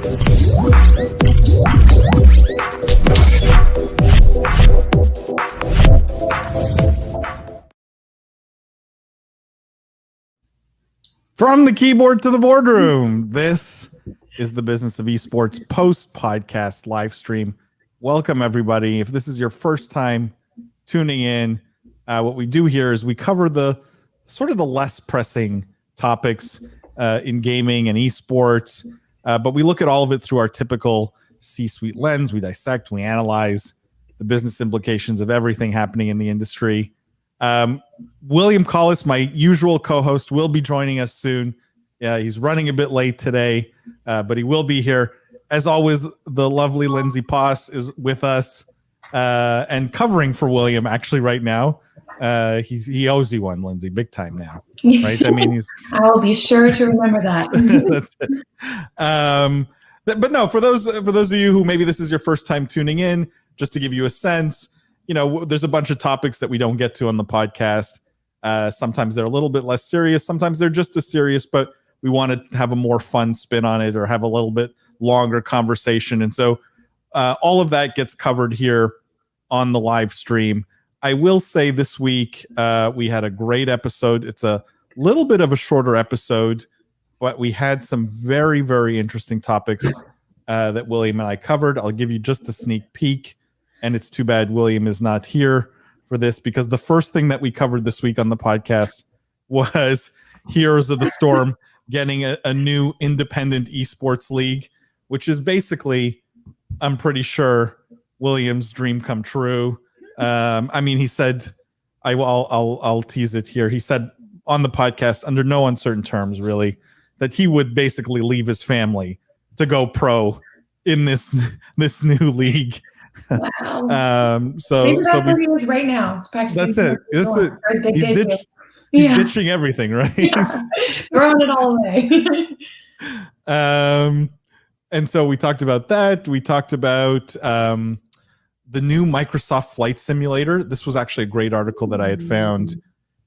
From the keyboard to the boardroom, this is the Business of Esports post-podcast live stream. Welcome, everybody. If this is your first time tuning in, what we do here is we cover the sort of the less pressing topics in gaming and esports, but we look at all of it through our typical C-suite lens. We dissect, we analyze the business implications of everything happening in the industry. William Collis, my usual co-host, will be joining us soon. Yeah, he's running a bit late today, but he will be here. As always, the lovely Lindsay Poss is with us and covering for William actually right now. He owes you one, Lindsay, big time now, right? I mean, I'll be sure to remember that. That's it. But no, for those of you who maybe this is your first time tuning in, just to give you a sense, you know, there's a bunch of topics that we don't get to on the podcast. Sometimes they're a little bit less serious. Sometimes they're just as serious, but we want to have a more fun spin on it or have a little bit longer conversation. And so all of that gets covered here on the live stream. I will say this week we had a great episode. It's a little bit of a shorter episode, but we had some very, very interesting topics that William and I covered. I'll give you just a sneak peek. And it's too bad William is not here for this, because the first thing that we covered this week on the podcast was Heroes of the Storm getting a new independent esports league, which is basically, I'm pretty sure, William's dream come true. I mean, he said, I'll tease it here. He said on the podcast, under no uncertain terms, really, that he would basically leave his family to go pro in this new league. Wow. Maybe that's where he is right now. That's it. He's ditching everything, right? Yeah. Throwing it all away. And so we talked about that. We talked about the new Microsoft Flight Simulator. This was actually a great article that I had found,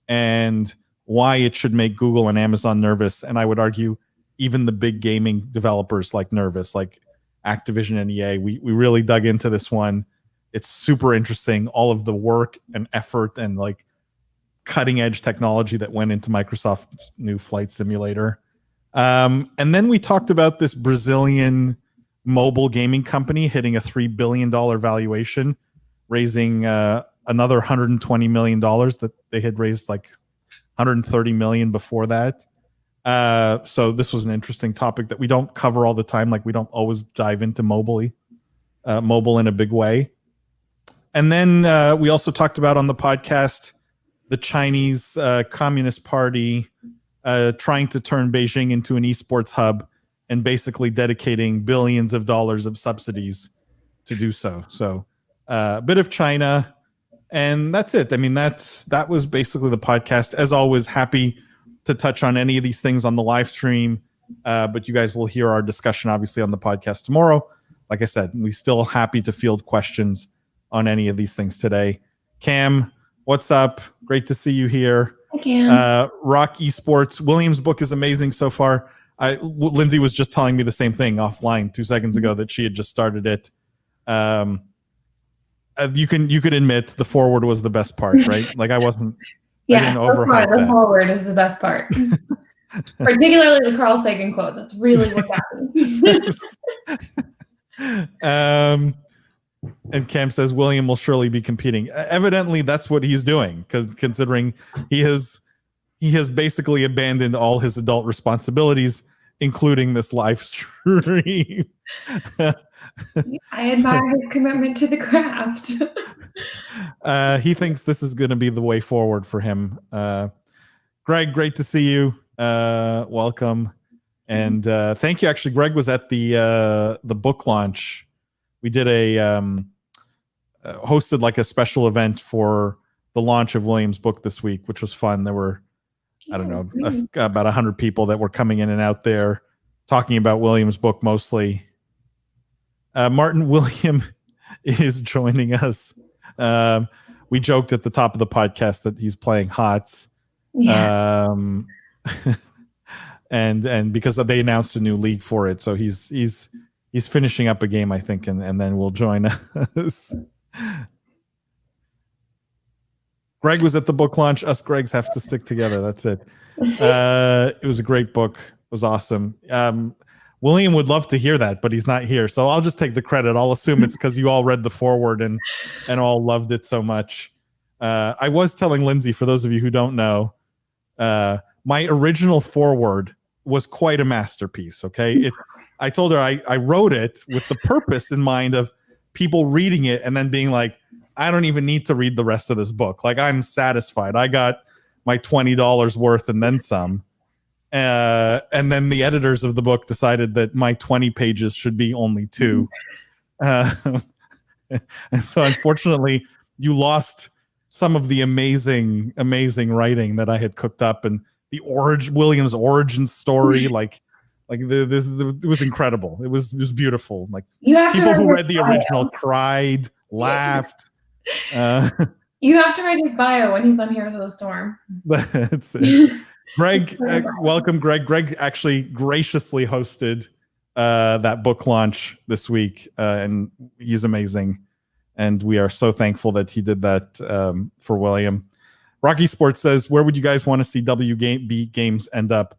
and why it should make Google and Amazon nervous. And I would argue even the big gaming developers nervous, like Activision and EA. We really dug into this one. It's super interesting, all of the work and effort and like cutting edge technology that went into Microsoft's new flight simulator. And then we talked about this Brazilian mobile gaming company hitting a $3 billion valuation, raising another $120 million that they had raised like $130 million before that. So this was an interesting topic that we don't cover all the time. Like, we don't always dive into mobile in a big way. And then we also talked about on the podcast the Chinese Communist Party trying to turn Beijing into an esports hub and basically dedicating billions of dollars of subsidies to do so. So a bit of China, and that's it. I mean, that was basically the podcast. As always, happy to touch on any of these things on the live stream, but you guys will hear our discussion obviously on the podcast tomorrow. Like I said, we still happy to field questions on any of these things today. Cam, what's up? Great to see you here. Hi, Cam. Rock Esports. William's book is amazing so far. Lindsay was just telling me the same thing offline 2 seconds ago, that she had just started it. You could admit the forward was the best part, right? Like, I didn't overhype the forward is the best part. Particularly the Carl Sagan quote. That's really what happened. And Cam says William will surely be competing. Evidently, that's what he's doing, because considering he has basically abandoned all his adult responsibilities, including this live stream. I admire his commitment to the craft. He thinks this is going to be the way forward for him. Greg, great to see you. Welcome. And thank you. Actually, Greg was at the book launch. We did hosted like a special event for the launch of William's book this week, which was fun. There were, I don't know, about 100 people that were coming in and out there talking about William's book mostly. Martin William is joining us. We joked at the top of the podcast that he's playing HOTS. Yeah. And because they announced a new league for it, so he's he's finishing up a game, I think, and then we'll join us. Greg was at the book launch. Us Gregs have to stick together. That's it. It was a great book. It was awesome. William would love to hear that, but he's not here. So I'll just take the credit. I'll assume it's because you all read the foreword and all loved it so much. I was telling Lindsay, for those of you who don't know, my original foreword was quite a masterpiece. Okay. I told her I wrote it with the purpose in mind of people reading it and then being like, I don't even need to read the rest of this book. Like, I'm satisfied. I got my $20 worth and then some. And then the editors of the book decided that my 20 pages should be only 2. And so unfortunately you lost some of the amazing writing that I had cooked up, and the William's origin story, it was incredible. It was beautiful. Like, people who read the original cried, laughed. You have to write his bio when he's on Heroes of the Storm. That's it. Greg, welcome, Greg. Greg actually graciously hosted that book launch this week, and he's amazing. And we are so thankful that he did that for William. Rocky Sports says, where would you guys want to see WB games end up?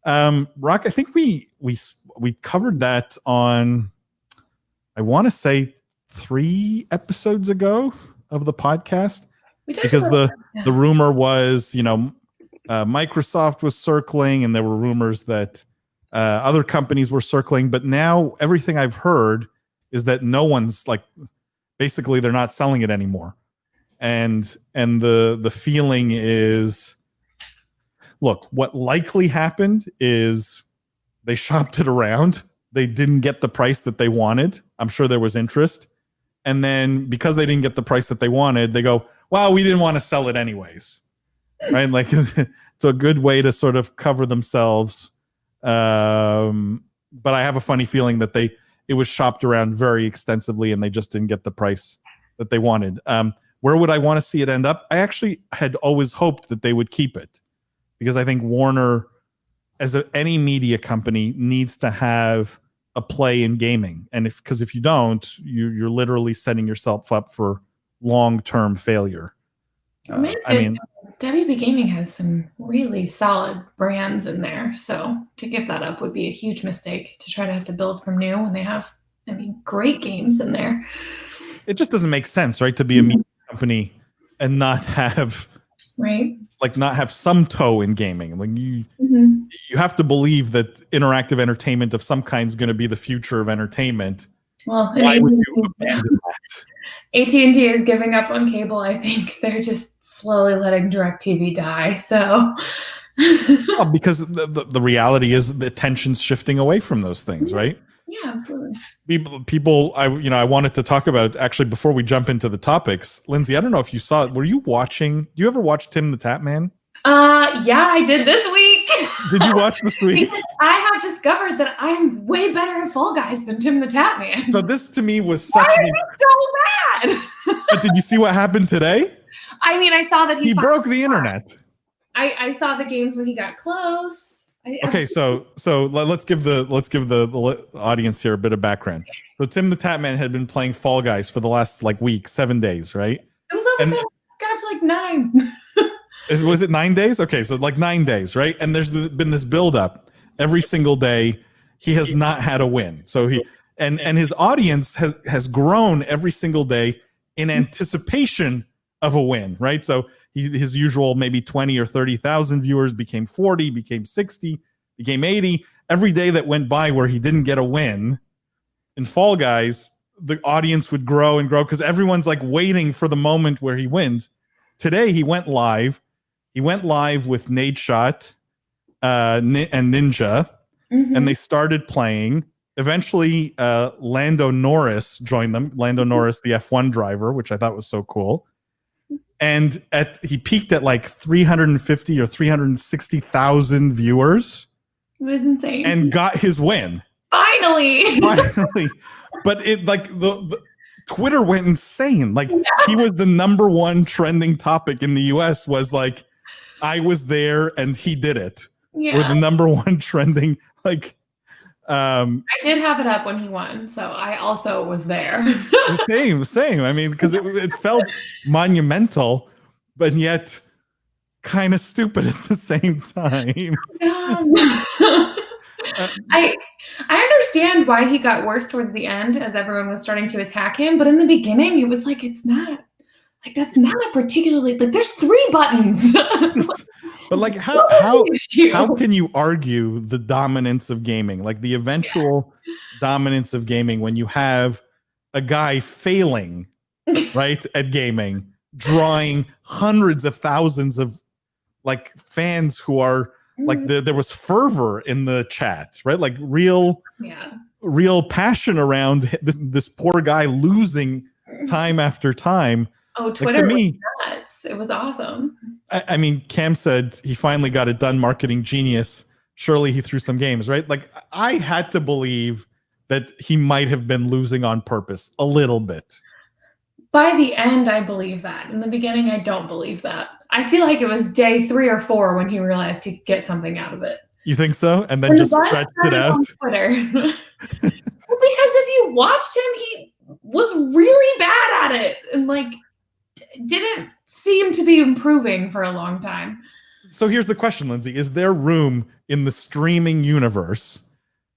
Rock, I think we covered that on, I want to say 3 episodes ago of the podcast, because the rumor was, Microsoft was circling, and there were rumors that other companies were circling. But now everything I've heard is that no one's, like, basically they're not selling it anymore. And the feeling is, look, what likely happened is they shopped it around. They didn't get the price that they wanted. I'm sure there was interest. And then because they didn't get the price that they wanted, they go, well, we didn't want to sell it anyways. Right? Like, it's a good way to sort of cover themselves. But I have a funny feeling that it was shopped around very extensively and they just didn't get the price that they wanted. Where would I want to see it end up? I actually had always hoped that they would keep it, because I think Warner, as any media company, needs to have a play in gaming. And because if you don't, you're literally setting yourself up for long-term failure. WB Gaming has some really solid brands in there, so to give that up would be a huge mistake, to try to have to build from new when they have, great games in there. It just doesn't make sense, right, to be a media company and not have not have some toe in gaming. Like, you have to believe that interactive entertainment of some kind is going to be the future of entertainment. Well, why would you abandon that? AT&T is giving up on cable. I think they're just slowly letting DirecTV die. So, well, because the reality is the attention's shifting away from those things, right? Yeah, absolutely. People, I wanted to talk about, actually, before we jump into the topics. Lindsay, I don't know if you saw it. Were you watching? Do you ever watch Tim the Tap Man? Yeah, I did this week. Did you watch this week? Because I have discovered that I'm way better at Fall Guys than Tim the Tap Man. So this to me was such. Why is it so bad? But did you see what happened today? I saw that he broke the internet. I saw the games when he got close. Okay, so let's give the audience here a bit of background. So Tim the Tap Man had been playing Fall Guys for the last week, 7 days, right? It was over got up to like 9. Was it 9 days? Okay, so like 9 days, right? And there's been this build up every single day. He has not had a win. So and his audience has grown every single day in anticipation of a win, right? So his usual maybe 20 or 30,000 viewers became 40, became 60, became 80. Every day that went by where he didn't get a win in Fall Guys, the audience would grow and grow because everyone's like waiting for the moment where he wins. Today he went live. He went live with Nadeshot and Ninja, and they started playing. Eventually, Lando Norris joined them. Lando Norris, the F1 driver, which I thought was so cool. And he peaked at like 350 or 360,000 viewers. It was insane. And got his win. Finally. But it the Twitter went insane. Like he was the #1 trending topic in the US was like, I was there and he did it. Yeah. Or the #1 trending. Like, I did have it up when he won, so I also was there. Same. I mean, because it felt monumental, but yet kind of stupid at the same time. I understand why he got worse towards the end as everyone was starting to attack him, but in the beginning it was like, it's not like, that's not a particularly, like, there's 3 buttons. But like, how can you argue the dominance of gaming, like the eventual dominance of gaming, when you have a guy failing right at gaming, drawing hundreds of thousands of like fans who are like, there was fervor in the chat, right? Like real passion around this poor guy losing time after time. Oh, Twitter was nuts. It was awesome. I mean, Cam said he finally got it done, marketing genius. Surely he threw some games, right? Like, I had to believe that he might have been losing on purpose a little bit. By the end, I believe that. In the beginning, I don't believe that. I feel like it was day 3 or 4 when he realized he could get something out of it. You think so? And then just stretched it out? On Twitter. Well, because if you watched him, he was really bad at it. And like, didn't seem to be improving for a long time. So here's the question, Lindsay. Is there room in the streaming universe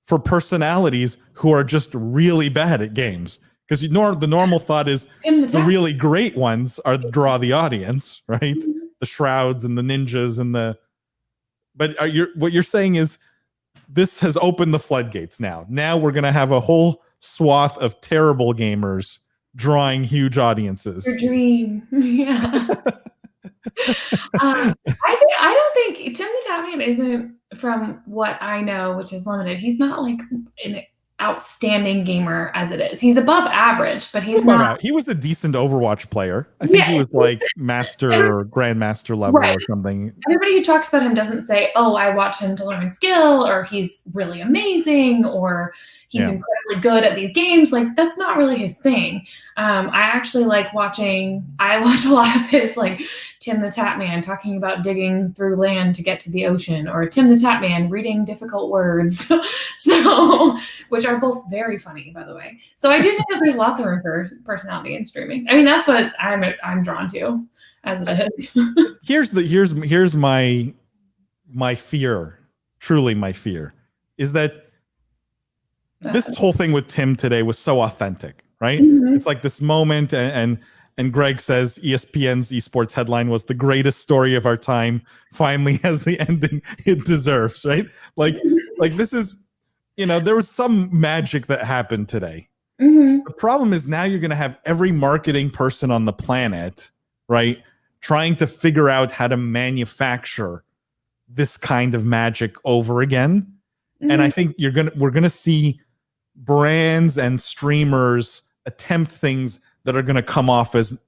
for personalities who are just really bad at games? Because the normal thought is the really great ones are draw the audience, right? The Shrouds and the Ninjas and but what you're saying is this has opened the floodgates now. Now we're going to have a whole swath of terrible gamers drawing huge audiences. Your dream. Yeah. I don't think Tim the Tatman isn't, from what I know, which is limited, he's not like an outstanding gamer as it is. He's above average, but he's not. He was a decent Overwatch player. I think he was like master or grandmaster level or something. Everybody who talks about him doesn't say, oh, I watch him to learn skill, or he's really amazing, or he's incredibly good at these games. Like, that's not really his thing. I actually like watching, I watch a lot of his, like, Tim the Tatman talking about digging through land to get to the ocean, or Tim the Tatman reading difficult words. So, which are both very funny, by the way. So I do think that there's lots of room for personality in streaming. I mean, that's what I'm drawn to, as it is. Here's my fear, truly my fear, is that this whole thing with Tim today was so authentic, right? Mm-hmm. It's like this moment, and Greg says ESPN's esports headline was the greatest story of our time, finally has the ending it deserves, right? Like this is, there was some magic that happened today. Mm-hmm. The problem is now you're going to have every marketing person on the planet, right, trying to figure out how to manufacture this kind of magic over again. Mm-hmm. And I think we're going to see brands and streamers attempt things that are going to come off as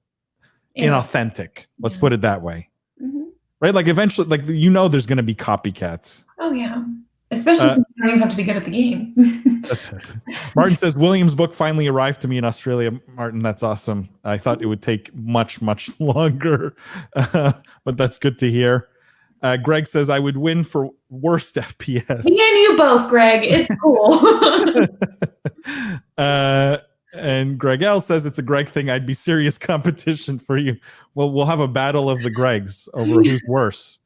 inauthentic. Let's put it that way. Mm-hmm. Right? Like eventually, like, there's going to be copycats. Oh yeah. Especially since you don't even have to be good at the game. That's it. Martin says, William's book finally arrived to me in Australia. Martin, that's awesome. I thought it would take much, much longer, but that's good to hear. Greg says, I would win for worst FPS. Me and you both, Greg. It's cool. And Greg L says, it's a Greg thing. I'd be serious competition for you. Well, we'll have a battle of the Gregs over who's worse.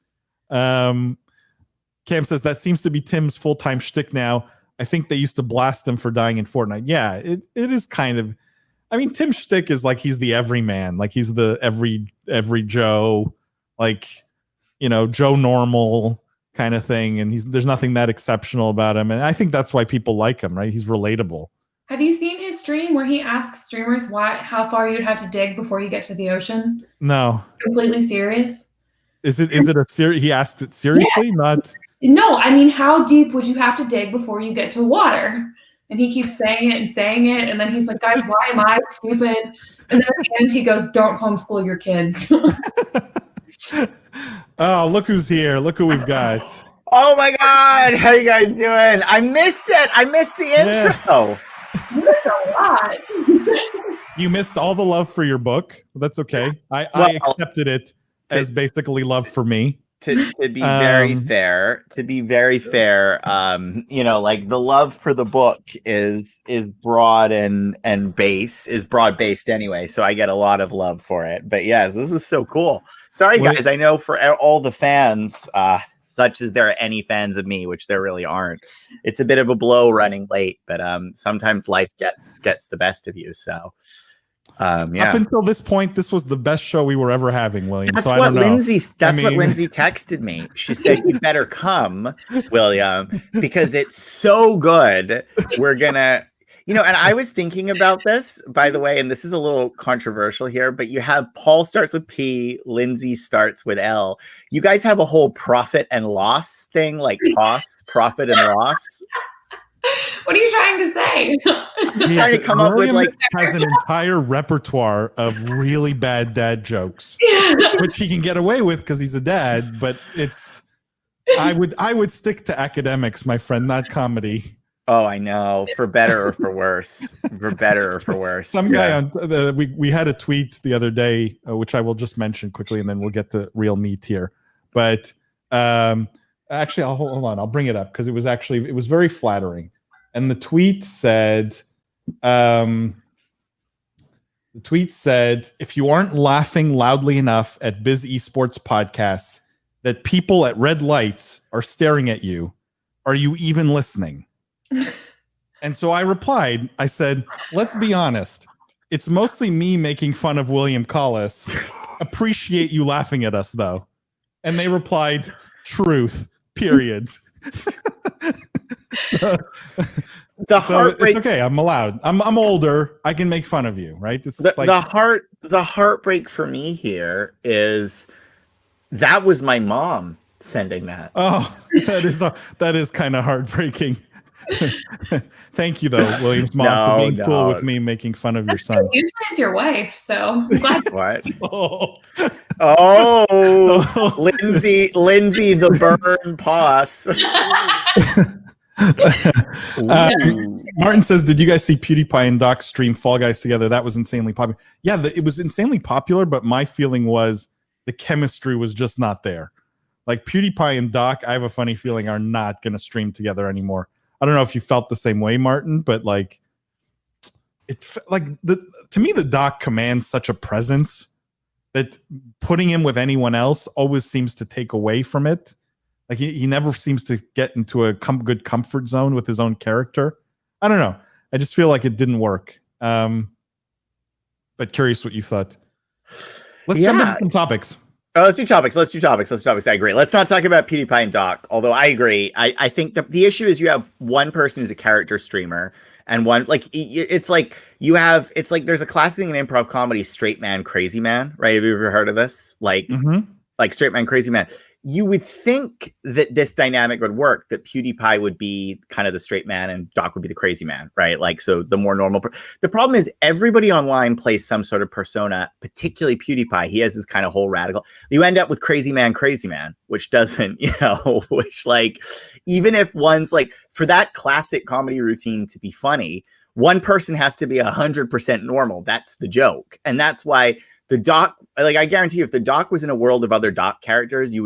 Cam says, that seems to be Tim's full-time shtick now. I think they used to blast him for dying in Fortnite. Yeah, it is kind of. I mean, Tim's shtick is like he's the everyman. Like he's the every Joe, like, Joe Normal kind of thing. And there's nothing that exceptional about him. And I think that's why people like him, right? He's relatable. Have you seen his stream where he asks streamers how far you'd have to dig before you get to the ocean? No. Completely serious. Is it a serious? He asked it seriously, not. No, I mean, how deep would you have to dig before you get to water? And he keeps saying it, and then he's like, guys, why am I stupid? And then at the end he goes, don't homeschool your kids. Oh, look who's here. Look who we've got. Oh my God. How you guys doing? I missed it. I missed the intro. You missed a lot. You missed all the love for your book. That's okay. I accepted it as basically love for me. to be very fair, you know, like the love for the book is broad and broad based anyway. So I get a lot of love for it. But yes, this is so cool. Sorry, guys. I know for all the fans, such as there are any fans of me, which there really aren't. It's a bit of a blow running late, but sometimes life gets the best of you. So. Up until this point, this was the best show we were ever having, William. That's so what Lindsay. That's what Lindsay texted me. She said, "You better come, William, because it's so good. We're gonna, you know." And I was thinking about this, by the way, and this is a little controversial here, but you have Paul starts with P, Lindsay starts with L. You guys have a whole profit and loss thing, like cost, profit and loss. What are you trying to say? Just trying to come up with like has an entire repertoire of really bad dad jokes, which he can get away with because he's a dad. But it's I would stick to academics, my friend, not comedy. Oh, I know, for better or for worse. For better or for worse. Some guy on we had a tweet the other day, which I will just mention quickly, and then we'll get to real meat here. But actually, I'll hold on. I'll bring it up because it was very flattering. And the tweet said, if you aren't laughing loudly enough at Biz Esports podcasts that people at red lights are staring at you, are you even listening? And so I replied, I said, let's be honest. It's mostly me making fun of William Collis. Appreciate you laughing at us, though. And they replied, truth, period. The heartbreak. It's okay, I'm allowed. I'm older. I can make fun of you, right? It's the heartbreak for me here is that was my mom sending that. Oh, that is kind of heartbreaking. Thank you, though, William's mom, for being cool with me making fun of your son. Usually it's your wife, so I'm glad. What? Lindsay, the burn boss. Martin says, did you guys see Pewdiepie and Doc stream Fall Guys together? That was insanely popular. Yeah, it was insanely popular, but my feeling was the chemistry was just not there. Like Pewdiepie and Doc, I have a funny feeling, are not going to stream together anymore. I don't know if you felt the same way, Martin, but like it's like to me the Doc commands such a presence that putting him with anyone else always seems to take away from it. Like he never seems to get into a good comfort zone with his own character. I don't know. I just feel like it didn't work. But curious what you thought. Let's jump into some topics. Oh, let's do topics. I agree. Let's not talk about PewDiePie and Doc, although I agree. I think the issue is you have one person who's a character streamer and one, like, it's like there's a classic thing in improv comedy, straight man, crazy man, right? Have you ever heard of this? Like straight man, crazy man. You would think that this dynamic would work, that PewDiePie would be kind of the straight man and Doc would be the crazy man, right? Like, so the more normal. The problem is everybody online plays some sort of persona, particularly PewDiePie. He has this kind of whole radical. You end up with crazy man, which doesn't, which like, even if one's like, for that classic comedy routine to be funny, one person has to be 100% normal. That's the joke. And that's why the Doc, like, I guarantee you, if the Doc was in a world of other Doc characters, it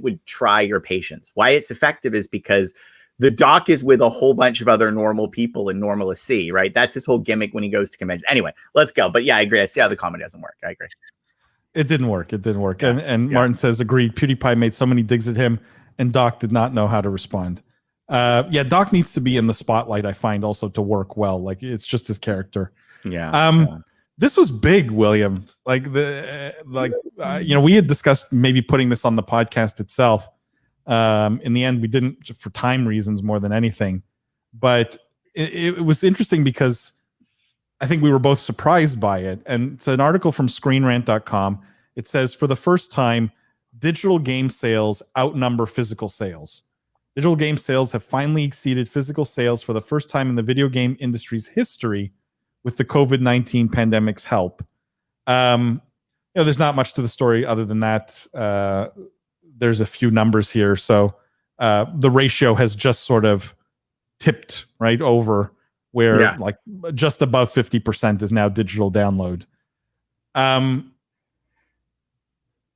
would try your patience. Why it's effective is because the Doc is with a whole bunch of other normal people in normalcy, right? That's his whole gimmick when he goes to conventions. Anyway, let's go. But yeah, I agree. I see how the comedy doesn't work. I agree. It didn't work. Yeah. And Martin says, agreed. PewDiePie made so many digs at him and Doc did not know how to respond. Doc needs to be in the spotlight, I find, also to work well. Like, it's just his character. Yeah. This was big, William. We had discussed maybe putting this on the podcast itself. In the end, we didn't, for time reasons more than anything. But it was interesting because I think we were both surprised by it. And it's an article from ScreenRant.com. It says, for the first time, digital game sales outnumber physical sales. Digital game sales have finally exceeded physical sales for the first time in the video game industry's history, with the COVID-19 pandemic's help. There's not much to the story other than that. There's a few numbers here. So the ratio has just sort of tipped right over where like just above 50% is now digital download.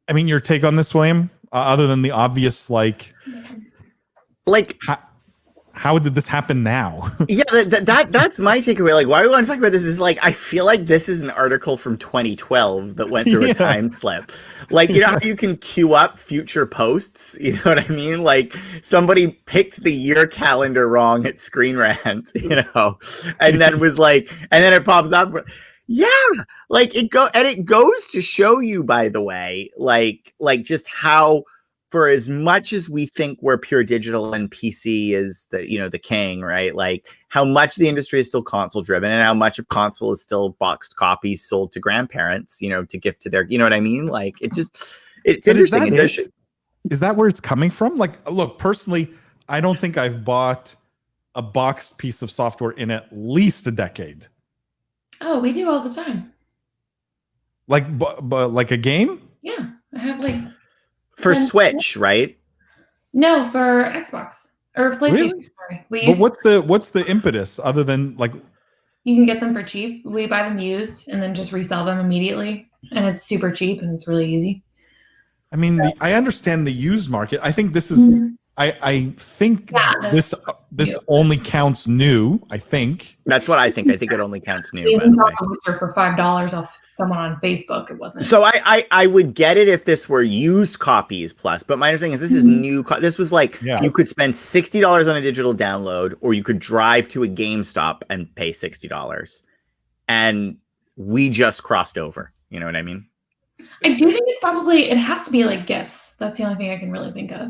Your take on this, William? other than the obvious, like how did this happen now? Yeah, that's my takeaway. Like, why we want to talk about this is like, I feel like this is an article from 2012 that went through a time slip. Like, you know how you can queue up future posts? You know what I mean? Like, somebody picked the year calendar wrong at Screen Rant, you know, and then was like, and then it pops up. Yeah, like it goes to show you, by the way, like just how, for as much as we think we're pure digital and PC is the king, right? Like how much the industry is still console driven and how much of console is still boxed copies sold to grandparents, you know, to gift to their, you know what I mean? Like it's interesting. Is that where it's coming from? Like, look, personally, I don't think I've bought a boxed piece of software in at least a decade. Oh, we do all the time. Like, but like a game? Yeah, I have like. For Switch, right? No, for Xbox or PlayStation. Really? But what's the impetus other than like? You can get them for cheap. We buy them used and then just resell them immediately, and it's super cheap and it's really easy. I mean, I understand the used market. I think this is. I think this only counts new. I think that's what I think. I think it only counts new. For $5 off someone on Facebook, it wasn't. So I would get it if this were used copies plus, but my understanding is this is new. This was like you could spend $60 on a digital download, or you could drive to a GameStop and pay $60, and we just crossed over. You know what I mean? I do think it has to be like gifts. That's the only thing I can really think of.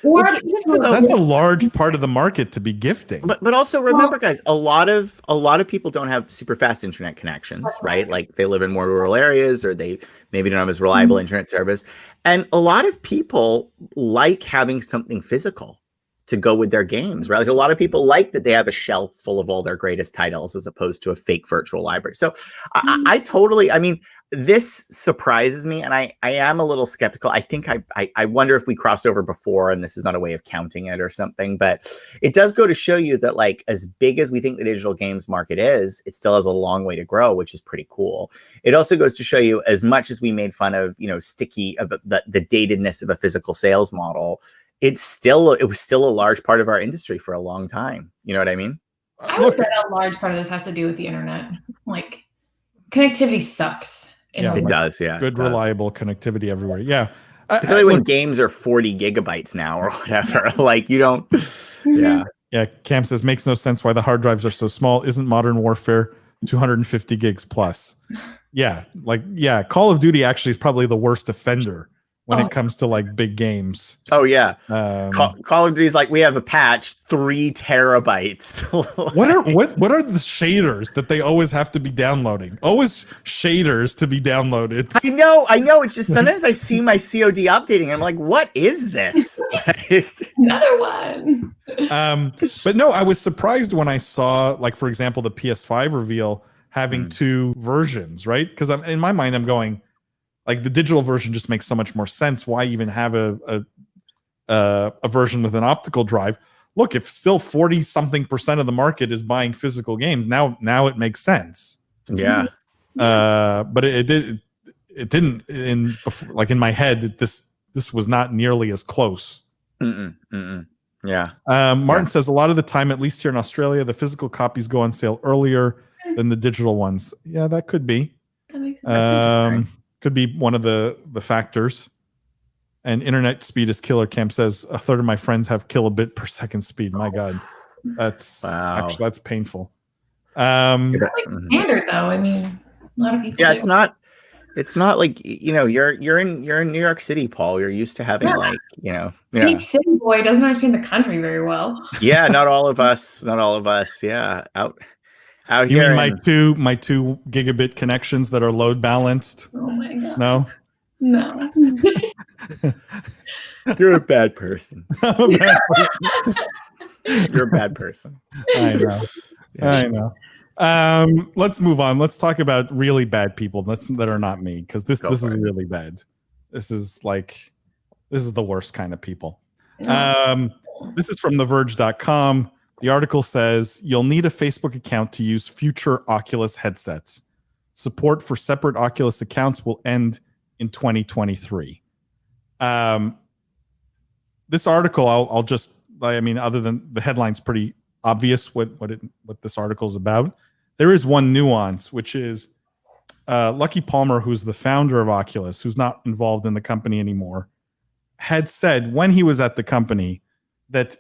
Or that's a large part of the market to be gifting. But also remember, guys, a lot of people don't have super fast internet connections, right? Like they live in more rural areas, or they maybe don't have as reliable internet service. And a lot of people like having something physical to go with their games, right? Like a lot of people like that they have a shelf full of all their greatest titles as opposed to a fake virtual library. So I mean, this surprises me, and I am a little skeptical. I think I wonder if we crossed over before, and this is not a way of counting it or something, but it does go to show you that, like, as big as we think the digital games market is, it still has a long way to grow, which is pretty cool. It also goes to show you, as much as we made fun of, you know, the datedness of a physical sales model, it was still a large part of our industry for a long time. You know what I mean? I would bet a large part of this has to do with the internet. Like, connectivity sucks. It does, yeah. Good, reliable connectivity everywhere. Yeah. Especially when games are 40 gigabytes now or whatever. Like, you don't. Yeah. Yeah. Cam says, makes no sense why the hard drives are so small. Isn't Modern Warfare 250 gigs plus? Yeah. Like, yeah. Call of Duty actually is probably the worst offender when it comes to like big games. Oh yeah. Call of Duty is like, we have a patch 3 terabytes. what are the shaders that they always have to be downloading? Always shaders to be downloaded. I know. It's just sometimes I see my COD updating and I'm like, what is this? Another one. But no, I was surprised when I saw, like, for example, the PS5 reveal having 2 versions, right? Because in my mind, I'm going, like, the digital version just makes so much more sense. Why even have a version with an optical drive? Look, if still 40-something% of the market is buying physical games, now it makes sense. Yeah. But it didn't in my head. This was not nearly as close. Yeah. Martin says a lot of the time, at least here in Australia, the physical copies go on sale earlier than the digital ones. Yeah, that could be. That makes sense. Could be one of the factors. And internet speed is killer. Cam says a third of my friends have kilobit per second speed. My God, that's actually, that's painful. Like standard though. I mean, a lot of people. Yeah, it's not like, you know, you're in New York City, Paul. You're used to having like, you know. Big city boy doesn't understand the country very well. Yeah, not all of us. Yeah, out you here. Mean my two gigabit connections that are load balanced? Oh my God. No. You're a bad person. You're a bad person. I know. Yeah. I know. Let's move on. Let's talk about really bad people that are not me, because this is really bad. This is the worst kind of people. This is from TheVerge.com. The article says you'll need a Facebook account to use future Oculus headsets. Support for separate Oculus accounts will end in 2023. this article, I'll just, I mean, other than the headline's pretty obvious what this article is about. There is one nuance, which is Lucky Palmer, who's the founder of Oculus, who's not involved in the company anymore, had said when he was at the company that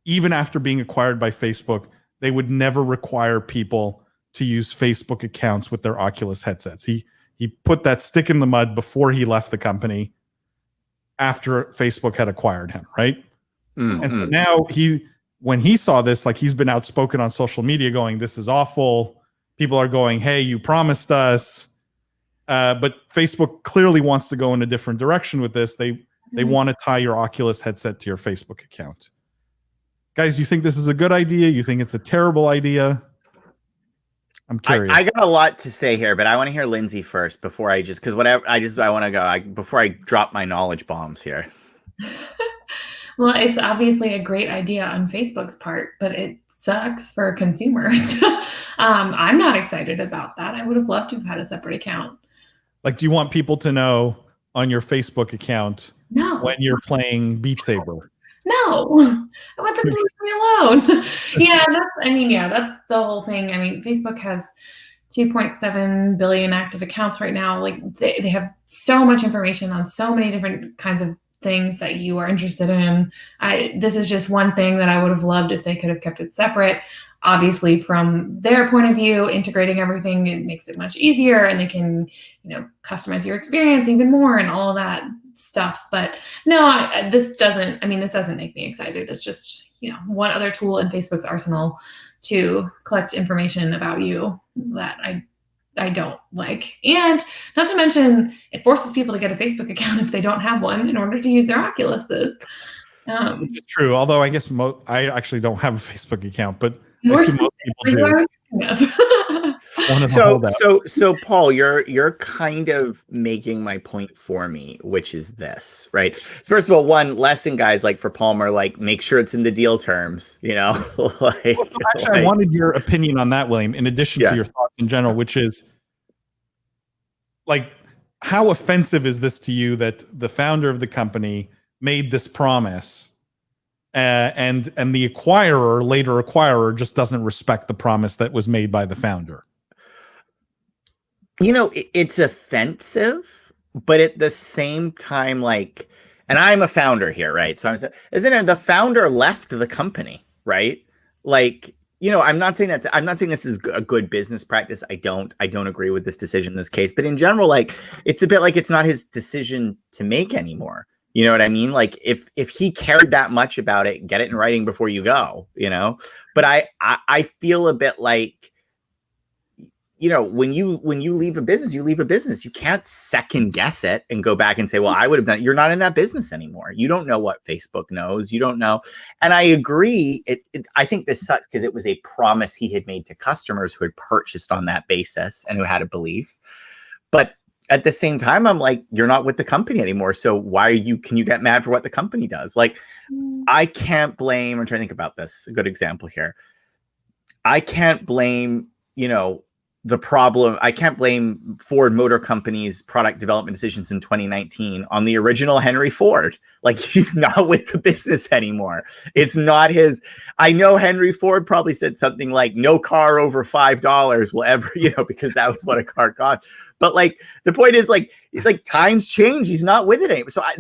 even after being acquired by Facebook, they would never require people to use Facebook accounts with their Oculus headsets. He put that stick in the mud before he left the company after Facebook had acquired him, right? Mm-hmm. And so now when he saw this, like, he's been outspoken on social media going, this is awful. People are going, hey, you promised us. But Facebook clearly wants to go in a different direction with this. They want to tie your Oculus headset to your Facebook account. Guys, you think this is a good idea? You think it's a terrible idea? I'm curious. I got a lot to say here, but I want to hear Lindsay first before I just, because whatever I want to go before I drop my knowledge bombs here. Well, it's obviously a great idea on Facebook's part, but it sucks for consumers. I'm not excited about that. I would have loved to have had a separate account. Like, do you want people to know on your Facebook account when you're playing Beat Saber? No, I want them to leave me alone. That's the whole thing. I mean, Facebook has 2.7 billion active accounts right now. Like, they have so much information on so many different kinds of things that you are interested in. This is just one thing that I would have loved if they could have kept it separate. Obviously, from their point of view, integrating everything, it makes it much easier, and they can, customize your experience even more and all of that stuff. But no, this doesn't make me excited. It's just, one other tool in Facebook's arsenal to collect information about you that I don't like. And not to mention, it forces people to get a Facebook account if they don't have one in order to use their Oculuses. Which is true. Although I guess I actually don't have a Facebook account, but most people do. So Paul, you're kind of making my point for me, which is this, right? First of all, one lesson, guys, like for Palmer, like, make sure it's in the deal terms, I wanted your opinion on that, William, in addition to your thoughts in general, which is, like, how offensive is this to you that the founder of the company made this promise and the later acquirer just doesn't respect the promise that was made by the founder? It's offensive, but at the same time, like, and I'm a founder here, right? So the founder left the company, right? Like, I'm not saying this is a good business practice. I don't agree with this decision in this case, but in general, like, it's a bit like it's not his decision to make anymore. You know what I mean? Like, if he cared that much about it, get it in writing before you go, But I feel a bit like, when you leave a business, you leave a business. You can't second guess it and go back and say, well, I would have done it. You're not in that business anymore. You don't know what Facebook knows. You don't know. And I agree. I think this sucks because it was a promise he had made to customers who had purchased on that basis and who had a belief. But at the same time, I'm like, you're not with the company anymore. So can you get mad for what the company does? Like, I can't blame, I'm trying to think about this, a good example here. I can't blame, the problem. I can't blame Ford Motor Company's product development decisions in 2019 on the original Henry Ford. Like, he's not with the business anymore. It's not his. I know Henry Ford probably said something like, no car over $5 will ever, because that was what a car cost. But, like, the point is, like, it's like times change. He's not with it anymore. So I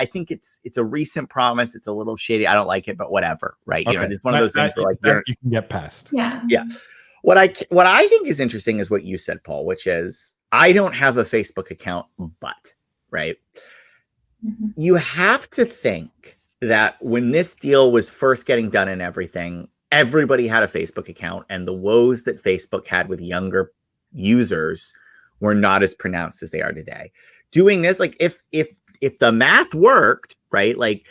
think it's a recent promise. It's a little shady. I don't like it, but whatever. Right. Okay. It's one of those things where, like, you can get past. Yeah. Yeah. What I think is interesting is what you said, Paul, which is, I don't have a Facebook account, but, right? Mm-hmm. You have to think that when this deal was first getting done and everything, everybody had a Facebook account, and the woes that Facebook had with younger users were not as pronounced as they are today. Doing this, like, if the math worked, right? Like,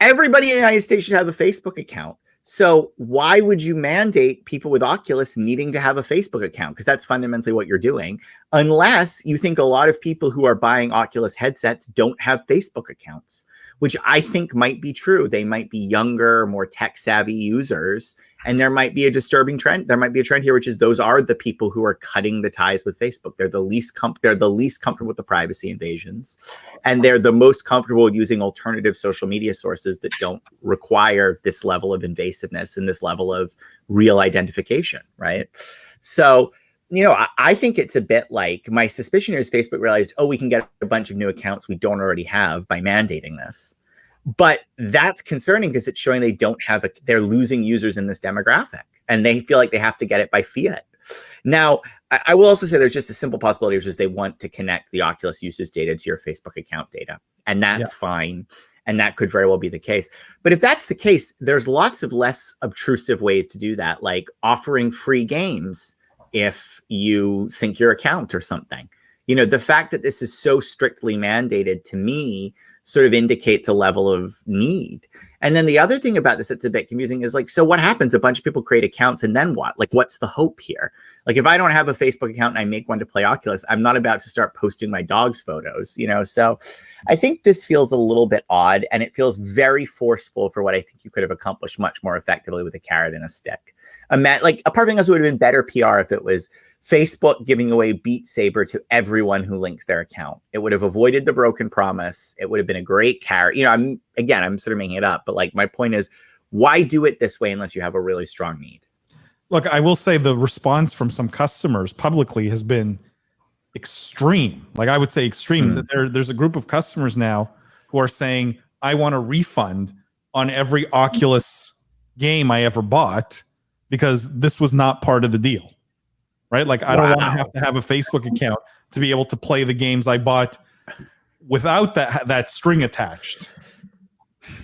everybody in the United States should have a Facebook account. So why would you mandate people with Oculus needing to have a Facebook account? Because that's fundamentally what you're doing, unless you think a lot of people who are buying Oculus headsets don't have Facebook accounts, which I think might be true. They might be younger, more tech savvy users, And there might be a disturbing trend. There might be a trend here, which is those are the people who are cutting the ties with Facebook. They're the least comfortable with the privacy invasions, and they're the most comfortable with using alternative social media sources that don't require this level of invasiveness and this level of real identification, right? So, I think it's a bit like, my suspicion here is Facebook realized, oh, we can get a bunch of new accounts we don't already have by mandating this. But that's concerning because it's showing they're losing users in this demographic, and they feel like they have to get it by fiat. Now, I will also say there's just a simple possibility, which is they want to connect the Oculus usage data to your Facebook account data, and that's fine. And that could very well be the case. But if that's the case, there's lots of less obtrusive ways to do that, like offering free games if you sync your account or something. The fact that this is so strictly mandated, to me, sort of indicates a level of need. And then the other thing about this that's a bit confusing is like, so what happens? A bunch of people create accounts and then what? Like, what's the hope here? Like, if I don't have a Facebook account and I make one to play Oculus, I'm not about to start posting my dog's photos, So I think this feels a little bit odd, and it feels very forceful for what I think you could have accomplished much more effectively with a carrot and a stick. Like, a part of us would have been better PR if it was Facebook giving away Beat Saber to everyone who links their account. It would have avoided the broken promise. It would have been a great carrot. I'm sort of making it up, but like, my point is, why do it this way unless you have a really strong need? Look, I will say the response from some customers publicly has been extreme. Like, I would say extreme. There's a group of customers now who are saying, I want a refund on every Oculus game I ever bought because this was not part of the deal. Right? Like, I don't want to have a Facebook account to be able to play the games I bought without that string attached.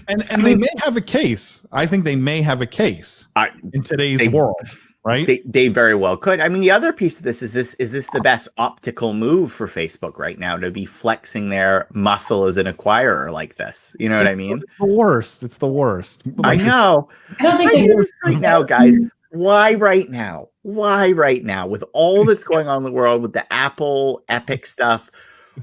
And they may have a case. I think they may have a case in today's world, right? They very well could. I mean, the other piece of this is this the best optical move for Facebook right now, to be flexing their muscle as an acquirer like this? You know what I mean? It's the worst. It's the worst. I know. I don't think right now, guys. Why right now? Why right now? With all that's going on in the world, with the Apple Epic stuff,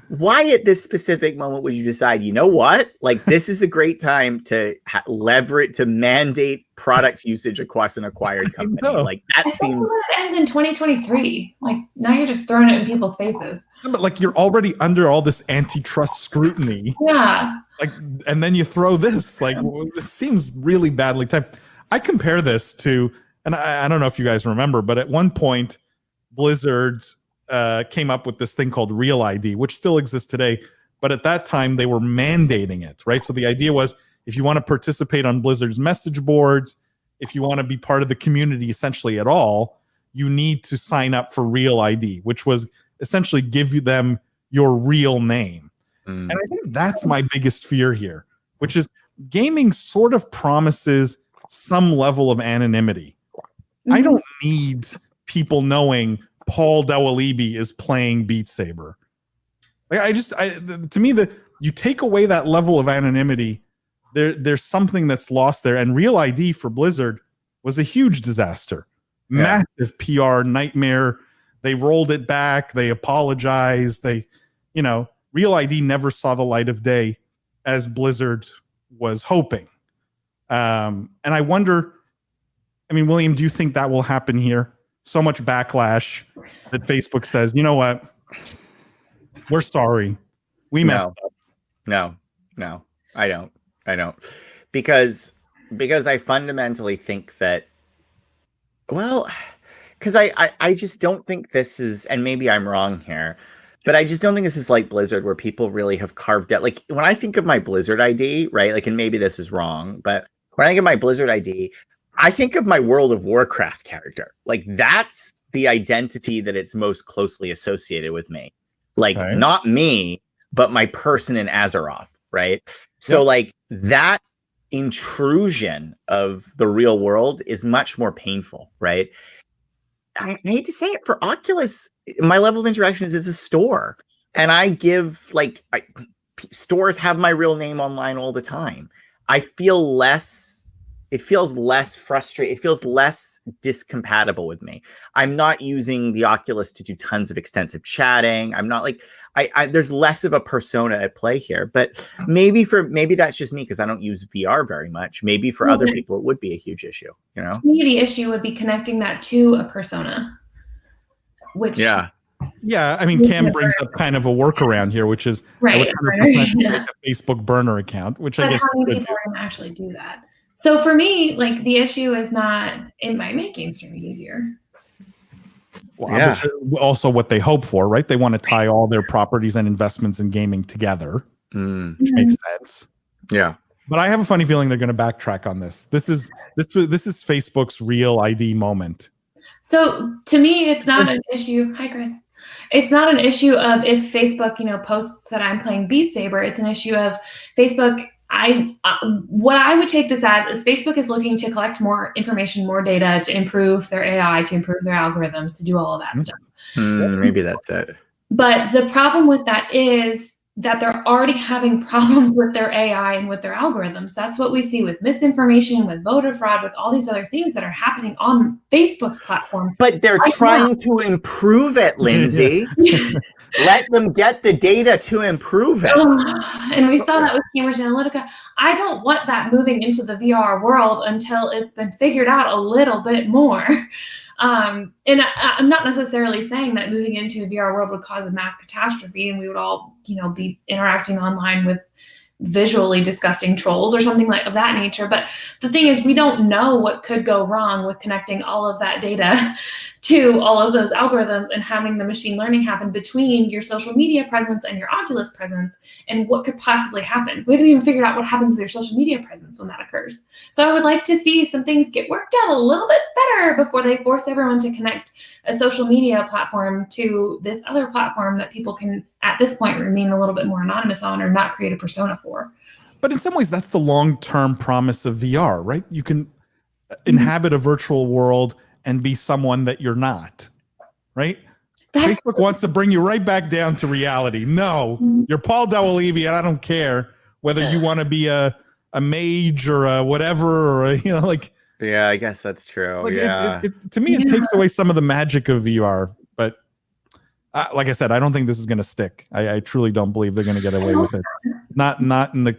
why at this specific moment would you decide, you know what? Like, this is a great time to leverage, to mandate product usage across an acquired company. Like, that seems... It ends in 2023. Like, now you're just throwing it in people's faces. But like, you're already under all this antitrust scrutiny. Yeah. Like, and then you throw this. Like, this seems really badly timed. I compare this to, and I don't know if you guys remember, but at one point, Blizzard came up with this thing called Real ID, which still exists today. But at that time, they were mandating it, right? So the idea was, if you want to participate on Blizzard's message boards, if you want to be part of the community essentially at all, you need to sign up for Real ID, which was essentially give them your real name. And I think that's my biggest fear here, which is gaming sort of promises some level of anonymity. I don't need people knowing Paul Dawalibi is playing Beat Saber. Like, to me, you take away that level of anonymity, there's something that's lost there. And Real ID for Blizzard was a huge disaster, massive PR nightmare. They rolled it back. They apologized. Real ID never saw the light of day as Blizzard was hoping. And I wonder, William, do you think that will happen here? So much backlash that Facebook says, you know what? We're sorry. We messed up. No, I don't. Because I fundamentally think that, because I just don't think this is, and maybe I'm wrong here, but I just don't think this is like Blizzard, where people really have carved out. Like, when I think of my Blizzard ID, right? Like, and maybe this is wrong, but when I think of my Blizzard ID, I think of my World of Warcraft character. Like, that's the identity that it's most closely associated with me. Like, not me, but my person in Azeroth, right? So, like, that intrusion of the real world is much more painful, right? I hate to say it, for Oculus, my level of interaction is it's a store. And I give, stores have my real name online all the time. I feel less it feels less frustrating. It feels less discompatible with me. I'm not using the Oculus to do tons of extensive chatting. I'm not like there's less of a persona at play here. But maybe that's just me because I don't use VR very much. Maybe for other people it would be a huge issue. You know, to me the issue would be connecting that to a persona, which Yeah, I mean, Cam brings up kind of a workaround here, which is I would 100% make a Facebook burner account, which I guess how many people are going to actually do that? So for me, like the issue is not it might make game streaming easier. Well, also what they hope for, right? They want to tie all their properties and investments in gaming together, which makes sense. Yeah. But I have a funny feeling they're going to backtrack on this. This is Facebook's real ID moment. So to me, it's not an issue. Hi, Chris. It's not an issue of if Facebook, posts that I'm playing Beat Saber. It's an issue of Facebook. What I would take this as is Facebook is looking to collect more information, more data to improve their AI, to improve their algorithms, to do all of that stuff. Maybe that's it. But the problem with that is that they're already having problems with their AI and with their algorithms. That's what we see with misinformation, with voter fraud, with all these other things that are happening on Facebook's platform. But they're trying to improve it, Lindsay. Let them get the data to improve it. And we saw that with Cambridge Analytica. I don't want that moving into the VR world until it's been figured out a little bit more. And I'm not necessarily saying that moving into the VR world would cause a mass catastrophe and we would all, be interacting online with visually disgusting trolls or something of that nature. But the thing is, we don't know what could go wrong with connecting all of that data to all of those algorithms and having the machine learning happen between your social media presence and your Oculus presence, and what could possibly happen. We haven't even figured out what happens with your social media presence when that occurs. So I would like to see some things get worked out a little bit better before they force everyone to connect a social media platform to this other platform that people can, at this point, remain a little bit more anonymous on or not create a persona for. But in some ways, that's the long-term promise of VR, right? You can inhabit a virtual world and be someone that you're not, right? Facebook wants to bring you right back down to reality. No, you're Paul Dawalibi, and I don't care whether you want to be a mage or a whatever, or Yeah, I guess that's true. To me, it takes away some of the magic of VR. But like I said, I don't think this is going to stick. I truly don't believe they're going to get away with it. Not in the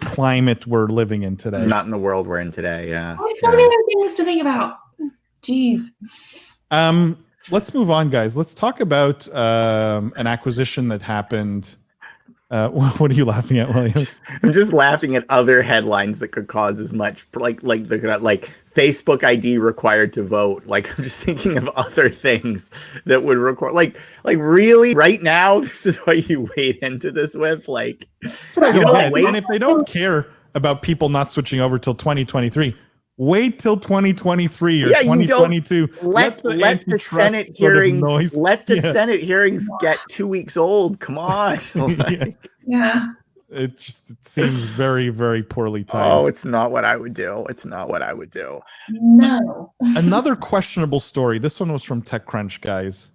climate we're living in today. Not in the world we're in today. Yeah. There's so many other things to think about. Jeez. Let's move on, guys. Let's talk about an acquisition that happened. What are you laughing at, William? I'm just laughing at other headlines that could cause as much like Facebook ID required to vote. Like, I'm just thinking of other things that would require like really right now. This is what you wade into this with. Like, that's what I don't get. And if they don't care about people not switching over till 2023. Wait till 2023 or 2022. Let the Senate hearings. Let the Senate hearings get 2 weeks old. Come on. Yeah. It seems very, very poorly timed. Oh, it's not what I would do. It's not what I would do. No. Another questionable story. This one was from TechCrunch, guys.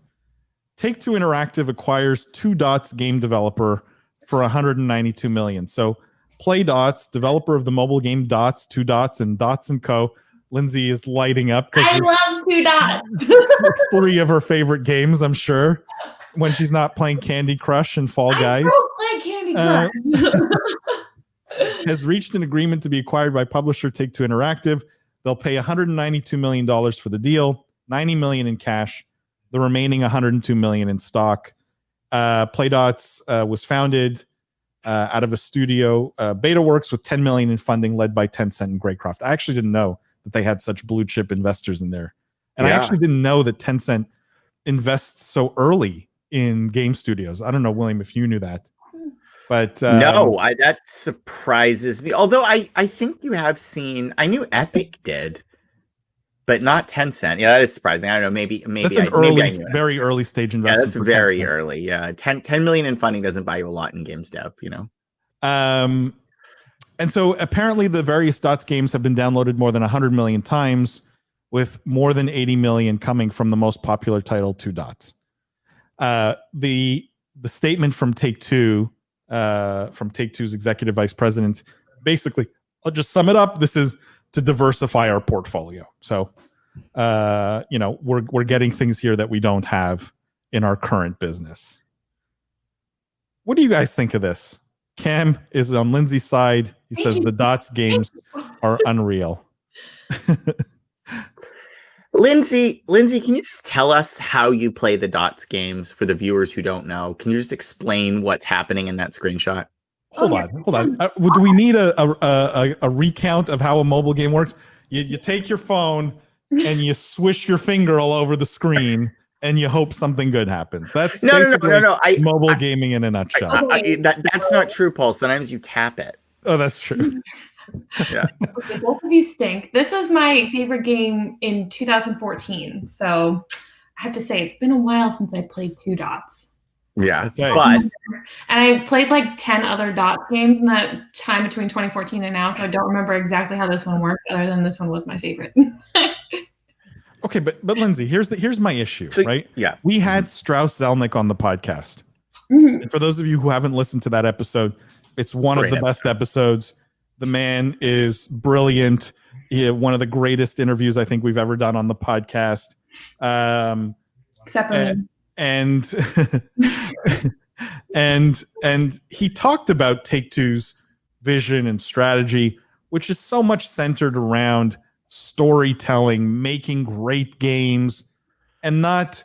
Take-Two Interactive acquires 2 Dots game developer for $192 million. So PlayDots, developer of the mobile game Dots, 2 Dots, and Dots & Co. Lindsay is lighting up. I love 2 Dots. 3 of her favorite games, I'm sure, when she's not playing Candy Crush and Fall Guys. I don't play Candy Crush. Has reached an agreement to be acquired by publisher Take-Two Interactive. They'll pay $192 million for the deal, $90 million in cash, the remaining $102 million in stock. PlayDots was founded out of a studio, BetaWorks, with $10 million in funding, led by Tencent and Greycroft. I actually didn't know that they had such blue chip investors in there, and I actually didn't know that Tencent invests so early in game studios. I don't know, William, if you knew that, but no, that surprises me. Although I think you have seen. I knew Epic did, but not Tencent. Yeah, that is surprising. I don't know. Maybe that's an very early stage investment. Yeah, that's very early. Yeah, 10 million in funding doesn't buy you a lot in games dev, And so apparently the various Dots games have been downloaded more than 100 million times, with more than 80 million coming from the most popular title, 2 Dots. The statement from Take-Two, from Take-Two's executive vice president, basically, I'll just sum it up. This is to diversify our portfolio. So, we're getting things here that we don't have in our current business. What do you guys think of this? Cam is on Lindsay's side. He says the Dots games are unreal. Lindsay, can you just tell us how you play the Dots games for the viewers who don't know? Can you just explain what's happening in that screenshot? Hold on. Do we need a recount of how a mobile game works? You take your phone and you swish your finger all over the screen and you hope something good happens. That's no. Mobile gaming in a nutshell. That's not true, Paul. Sometimes you tap it. Oh, that's true. Yeah. Okay, both of you stink. This was my favorite game in 2014. So I have to say, it's been a while since I played 2 Dots. Yeah. Okay. But and I played like 10 other Dots games in that time between 2014 and now. So I don't remember exactly how this one works, other than this one was my favorite. Okay, but Lindsay, here's my issue, right? Yeah. We had Strauss Zelnick on the podcast. Mhm. And for those of you who haven't listened to that episode, it's one of the best episodes. The man is brilliant. One of the greatest interviews I think we've ever done on the podcast. Except for me. And he talked about Take-Two's vision and strategy, which is so much centered around storytelling, making great games, and not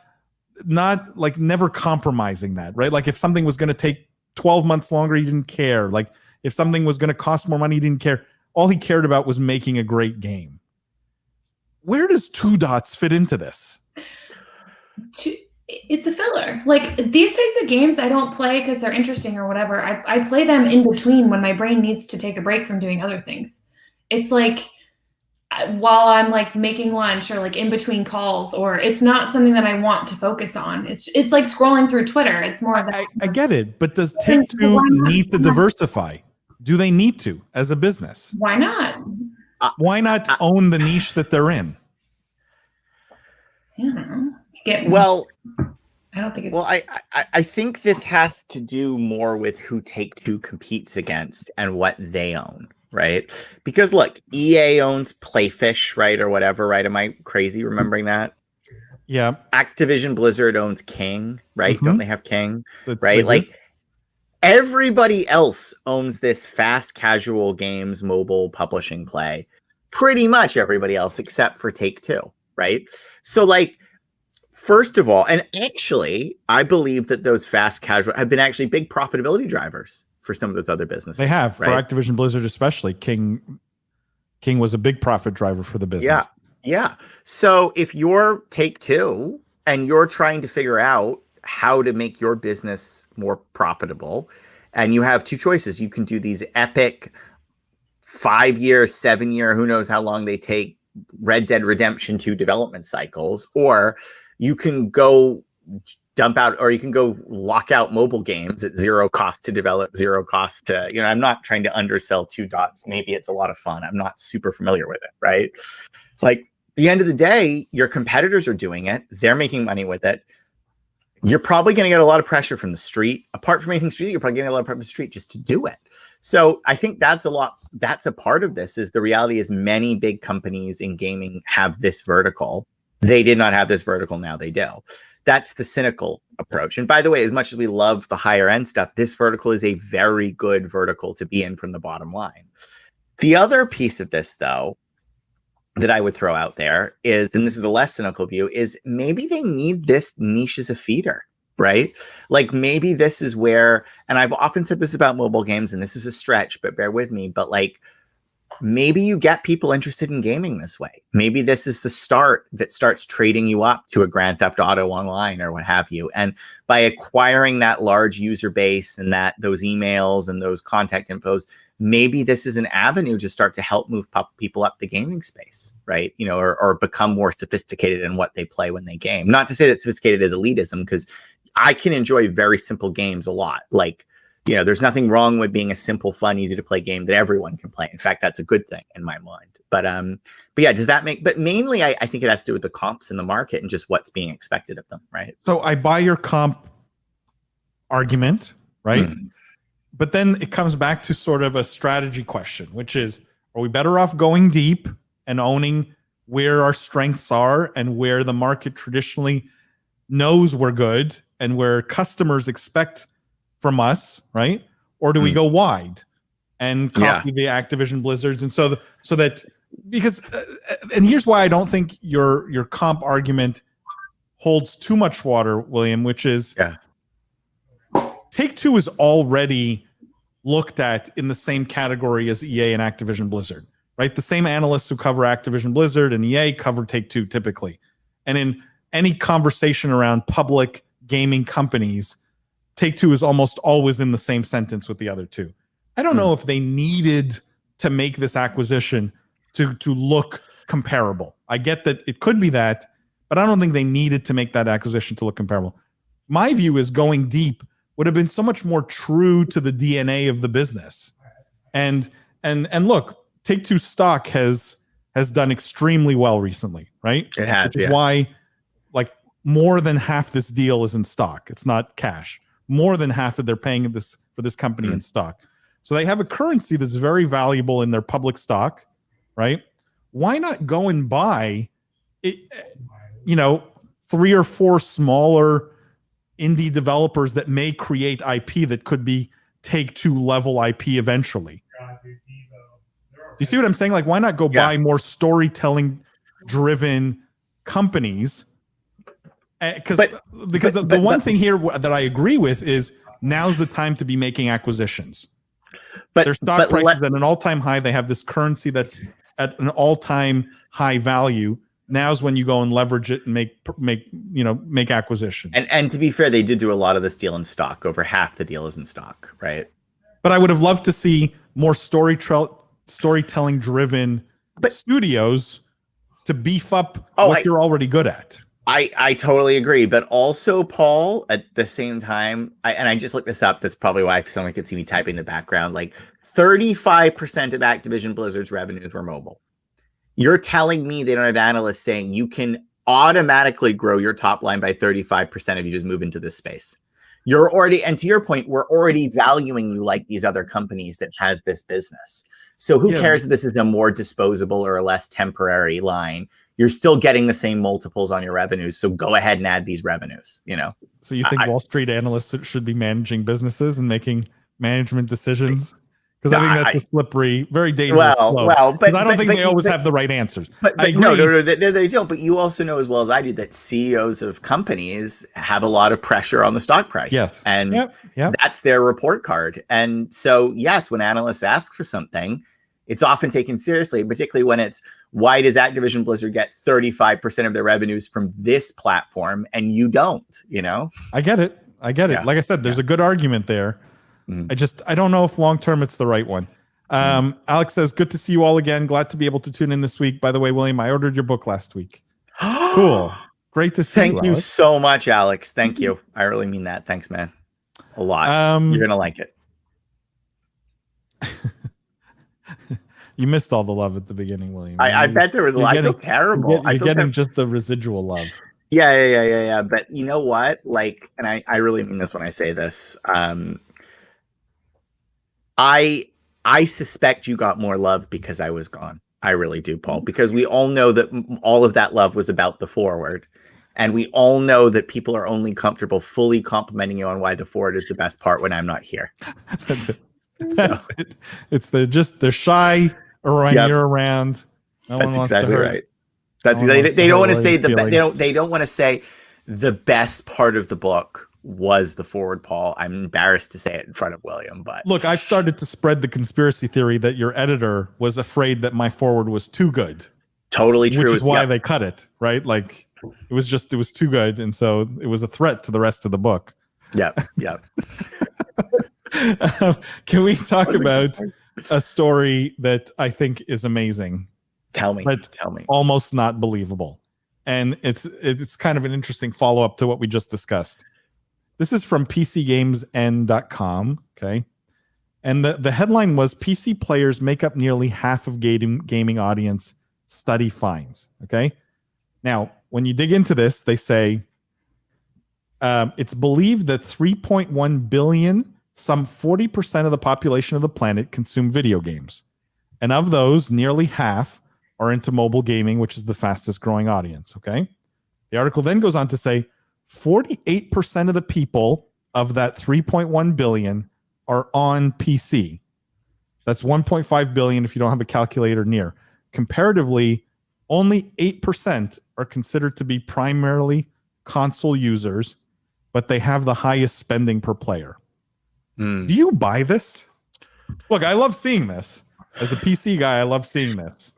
like never compromising that, right? Like if something was going to take 12 months longer, he didn't care. Like if something was going to cost more money, he didn't care. All he cared about was making a great game. Where does 2 Dots fit into this? It's a filler. Like these types of games I don't play because they're interesting or whatever. I play them in between when my brain needs to take a break from doing other things. It's like while I'm like making lunch or like in between calls, or it's not something that I want to focus on. It's like scrolling through Twitter. It's more of that. I get it, but does Take-Two need to diversify? Do they need to as a business? Why not? Why not own the niche that they're in? I don't know. Well, I don't think it's... Well, I think this has to do more with who Take-Two competes against and what they own, right? Because look, EA owns Playfish, right, or whatever, right? Am I crazy remembering that? Yeah. Activision Blizzard owns King, right? Mm-hmm. Don't they have King? That's right? Like everybody else owns this fast casual games mobile publishing play. Pretty much everybody else except for Take-Two, right? So like, first of all, and actually, I believe that those fast casual have been actually big profitability drivers for some of those other businesses. They have, right? For Activision Blizzard especially. King was a big profit driver for the business. Yeah. So if you're Take-Two and you're trying to figure out how to make your business more profitable, and you have 2 choices. You can do these epic 5-year, 7-year, who knows how long they take, Red Dead Redemption 2 development cycles, or you can go dump out, or you can go lock out mobile games at 0 cost to develop, 0 cost to, I'm not trying to undersell 2 Dots. Maybe it's a lot of fun. I'm not super familiar with it, right? Like at the end of the day, your competitors are doing it. They're making money with it. You're probably going to get a lot of pressure from the street. Apart from anything street, you're probably getting a lot of pressure from the street just to do it. So I think that's a part of this. Is the reality is many big companies in gaming have this vertical. They did not have this vertical. Now they do. That's the cynical approach. And by the way, as much as we love the higher end stuff, this vertical is a very good vertical to be in from the bottom line. The other piece of this, though, that I would throw out there is, and this is the less cynical view, is maybe they need this niche as a feeder, right? Like maybe this is where, and I've often said this about mobile games, and this is a stretch, but bear with me, but like, maybe you get people interested in gaming this way. Maybe this is the start that starts trading you up to a Grand Theft Auto Online or what have you. And by acquiring that large user base and those emails and those contact infos, maybe this is an avenue to start to help move people up the gaming space, right? Or become more sophisticated in what they play when they game. Not to say that sophisticated is elitism, because I can enjoy very simple games a lot. Like, there's nothing wrong with being a simple, fun, easy to play game that everyone can play. In fact, that's a good thing in my mind. But yeah, does that make, but mainly I think it has to do with the comps in the market and just what's being expected of them, right? So I buy your comp argument, right? But then it comes back to sort of a strategy question, which is, Are we better off going deep and owning where our strengths are and where the market traditionally knows we're good and where customers expect from us, right? Or do we go wide and copy the Activision Blizzards? And so that because and here's why I don't think your comp argument holds too much water, William, which is Take-Two is already looked at in the same category as EA and Activision Blizzard, right? The same analysts who cover Activision Blizzard and EA cover Take-Two typically. And in any conversation around public gaming companies, Take-Two is almost always in the same sentence with the other two. I don't know if they needed to make this acquisition to look comparable. I get that it could be that, but I don't think they needed to make that acquisition to look comparable. My view is going deep would have been so much more true to the DNA of the business. And look, Take-Two stock has done extremely well recently, right? It has, which is why like more than half this deal is in stock. It's not cash. More than half of they're paying for this company in stock. So they have a currency that's very valuable in their public stock, right? Why not go and buy it, 3 or 4 smaller indie developers that may create IP that could be Take-Two level IP eventually? Do you see what I'm saying? Like, why not go buy more storytelling driven companies? Because the one thing here that I agree with is now's the time to be making acquisitions. But their stock price is at an all-time high. They have this currency that's at an all-time high value. Now's when you go and leverage it and make acquisitions. And to be fair, they did do a lot of this deal in stock. Over half the deal is in stock, right? But I would have loved to see more storytelling driven studios to beef up what you're already good at. I totally agree. But also, Paul, at the same time, I just looked this up. That's probably why someone could see me typing in the background. Like 35% of Activision Blizzard's revenues were mobile. You're telling me they don't have analysts saying you can automatically grow your top line by 35% if you just move into this space. You're already, and to your point, we're already valuing you like these other companies that has this business. So who cares if this is a more disposable or a less temporary line? You're still getting the same multiples on your revenues. So go ahead and add these revenues, So you think Wall Street analysts should be managing businesses and making management decisions? Because I think that's a slippery, very dangerous slope. But I don't think they always have the right answers. But no, they don't. But you also know as well as I do that CEOs of companies have a lot of pressure on the stock price. Yes. And that's their report card. And so, yes, when analysts ask for something, it's often taken seriously, particularly when it's, why does Activision Blizzard get 35% of their revenues from this platform and you don't, I get it. Like I said, there's a good argument there. I don't know if long-term it's the right one. Alex says, good to see you all again. Glad to be able to tune in this week. By the way, William, I ordered your book last week. Cool. Great to see you. Thank you so much, Alex. Thank you. I really mean that. Thanks, man. A lot. You're going to like it. You missed all the love at the beginning, William. I bet there was a lot. I feel terrible. You're getting just the residual love. Yeah. But you know what? Like, and I really mean this when I say this. I suspect you got more love because I was gone. I really do, Paul, because we all know that all of that love was about the forward. And we all know that people are only comfortable fully complimenting you on why the forward is the best part when I'm not here. That's it. That's it. It's they're shy when you're around. No one wants exactly to hurt. Right. That's they don't want to say they don't want to say the best part of the book was the forward, Paul. I'm embarrassed to say it in front of William, but look, I've started to spread the conspiracy theory that your editor was afraid that my forward was too good. Totally true. Which is why they cut it, right? Like it was too good, and so it was a threat to the rest of the book. Yep. Can we talk about a story that I think is amazing? Tell me. Almost not believable. And it's kind of an interesting follow-up to what we just discussed. This is from PCGamesN.com, okay? And the headline was, PC players make up nearly half of gaming audience, study finds, okay? Now, when you dig into this, they say it's believed that 3.1 billion, some 40% of the population of the planet, consume video games. And of those, nearly half are into mobile gaming, which is the fastest growing audience. Okay. The article then goes on to say 48% of the people of that 3.1 billion are on PC. That's 1.5 billion if you don't have a calculator near. Comparatively, only 8% are considered to be primarily console users, but they have the highest spending per player. Do you buy this? Look, I love seeing this. As a PC guy, I love seeing this.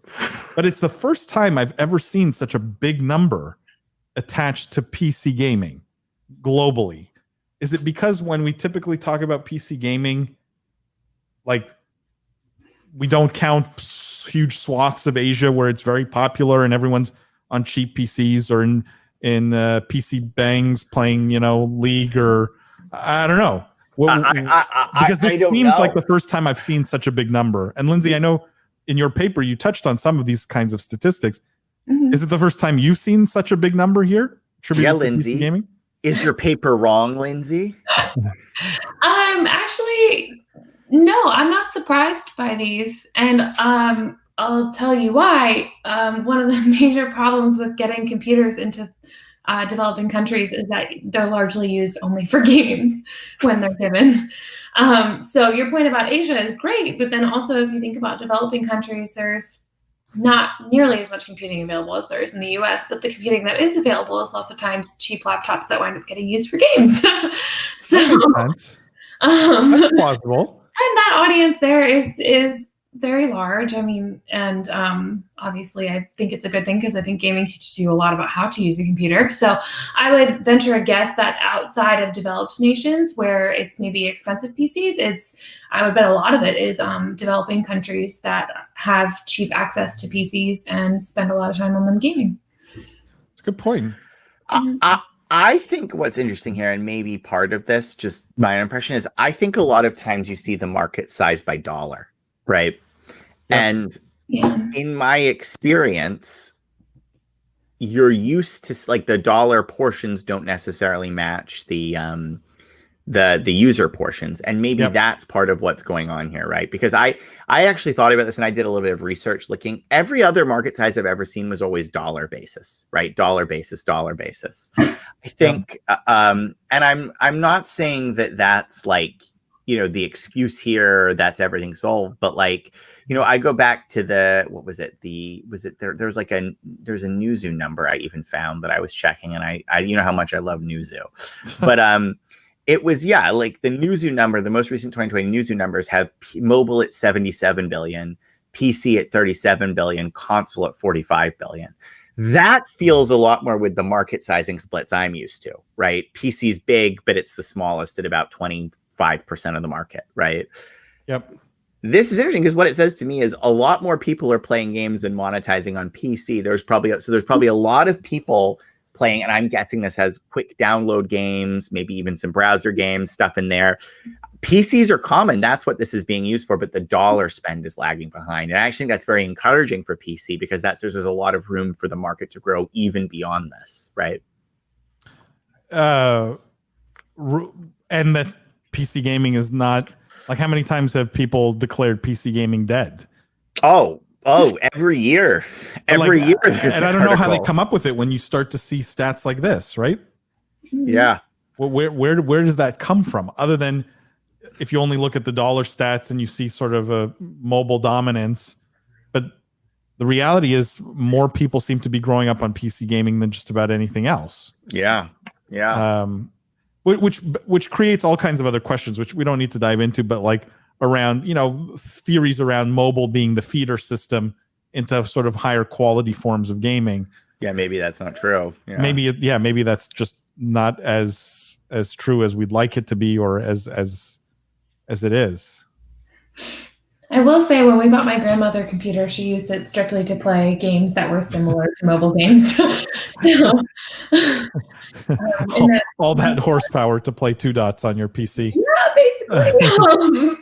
But it's the first time I've ever seen such a big number attached to PC gaming globally. Is it because when we typically talk about PC gaming, like, we don't count huge swaths of Asia where it's very popular and everyone's on cheap PCs or in PC bangs playing, League, or I don't know. Because it seems like the first time I've seen such a big number. And Lindsay, I know in your paper you touched on some of these kinds of statistics. Mm-hmm. Is it the first time you've seen such a big number here? Yeah, Lindsay. Gaming? Is your paper wrong, Lindsay? Actually, no, I'm not surprised by these. And I'll tell you why. One of the major problems with getting computers into developing countries is that they're largely used only for games when they're given. So your point about Asia is great, but then also if you think about developing countries, there's not nearly as much computing available as there is in the US, but the computing that is available is lots of times cheap laptops that wind up getting used for games. So that's plausible. And that audience there is very large. I mean, and obviously I think it's a good thing because I think gaming teaches you a lot about how to use a computer. So I would venture a guess that outside of developed nations where it's maybe expensive PCs, I would bet a lot of it is developing countries that have cheap access to PCs and spend a lot of time on them gaming. That's a good point. I think what's interesting here, and maybe part of this, just my impression, is I think a lot of times you see the market size by dollar, right? Yep. And in my experience, you're used to, like, the dollar portions don't necessarily match the user portions, and maybe that's part of what's going on here, right? Because I actually thought about this, and I did a little bit of research looking. Every other market size I've ever seen was always dollar basis, right? Dollar basis. I think, and I'm not saying that that's like, the excuse here, that's everything solved, but like, I go back to there's a Newzoo number I even found that I was checking, and I how much I love Newzoo, but it was, like the Newzoo number, the most recent 2020 Newzoo numbers have mobile at 77 billion, PC at 37 billion, console at 45 billion. That feels a lot more with the market sizing splits I'm used to, right? PC's big, but it's the smallest at about 25% of the market, right? Yep. This is interesting because what it says to me is a lot more people are playing games than monetizing on PC. There's probably a lot of people playing, and I'm guessing this has quick download games, maybe even some browser games, stuff in there. PCs are common. That's what this is being used for, but the dollar spend is lagging behind. And I actually think that's very encouraging for PC because there's a lot of room for the market to grow even beyond this, right? And that PC gaming is not, like, how many times have people declared PC gaming dead? Oh, every year. Every year. And I don't know how they come up with it when you start to see stats like this, right? Yeah. Well, where does that come from? Other than if you only look at the dollar stats and you see sort of a mobile dominance, but the reality is more people seem to be growing up on PC gaming than just about anything else. Yeah. Yeah. Which creates all kinds of other questions, which we don't need to dive into, but like around, theories around mobile being the feeder system into sort of higher quality forms of gaming. Yeah, maybe that's not true. Yeah. Maybe that's just not as true as we'd like it to be, or as it is. I will say, when we bought my grandmother a computer, she used it strictly to play games that were similar to mobile games. All that horsepower to play Two Dots on your PC. Yeah, basically.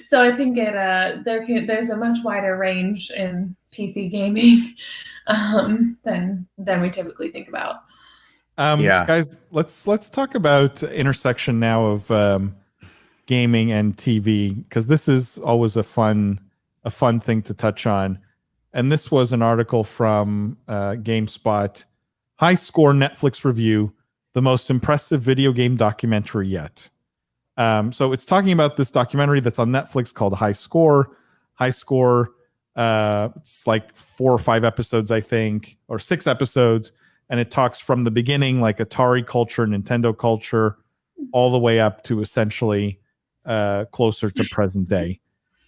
So I think there's a much wider range in PC gaming than we typically think about. Guys, let's talk about intersection now of gaming and TV, because this is always a fun a fun thing to touch on. And this was an article from GameSpot. High score Netflix review, the most impressive video game documentary yet. So it's talking about this documentary that's on Netflix called High Score. High Score, it's like 4 or 5 episodes, I think, or 6 episodes. And it talks from the beginning, like Atari culture, Nintendo culture, all the way up to essentially closer to present day.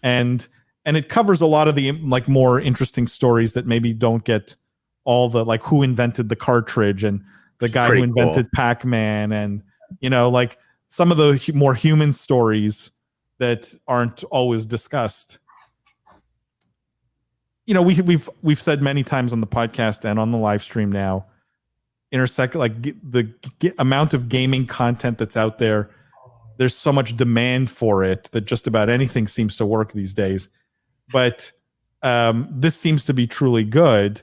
And it covers a lot of the like more interesting stories that maybe don't get all the, like, who invented the cartridge and the guy who invented Pac-Man, and, you know, like some of the more human stories that aren't always discussed. You know, we've said many times on the podcast and on the live stream now, like the amount of gaming content that's out there, there's so much demand for it that just about anything seems to work these days. But this seems to be truly good.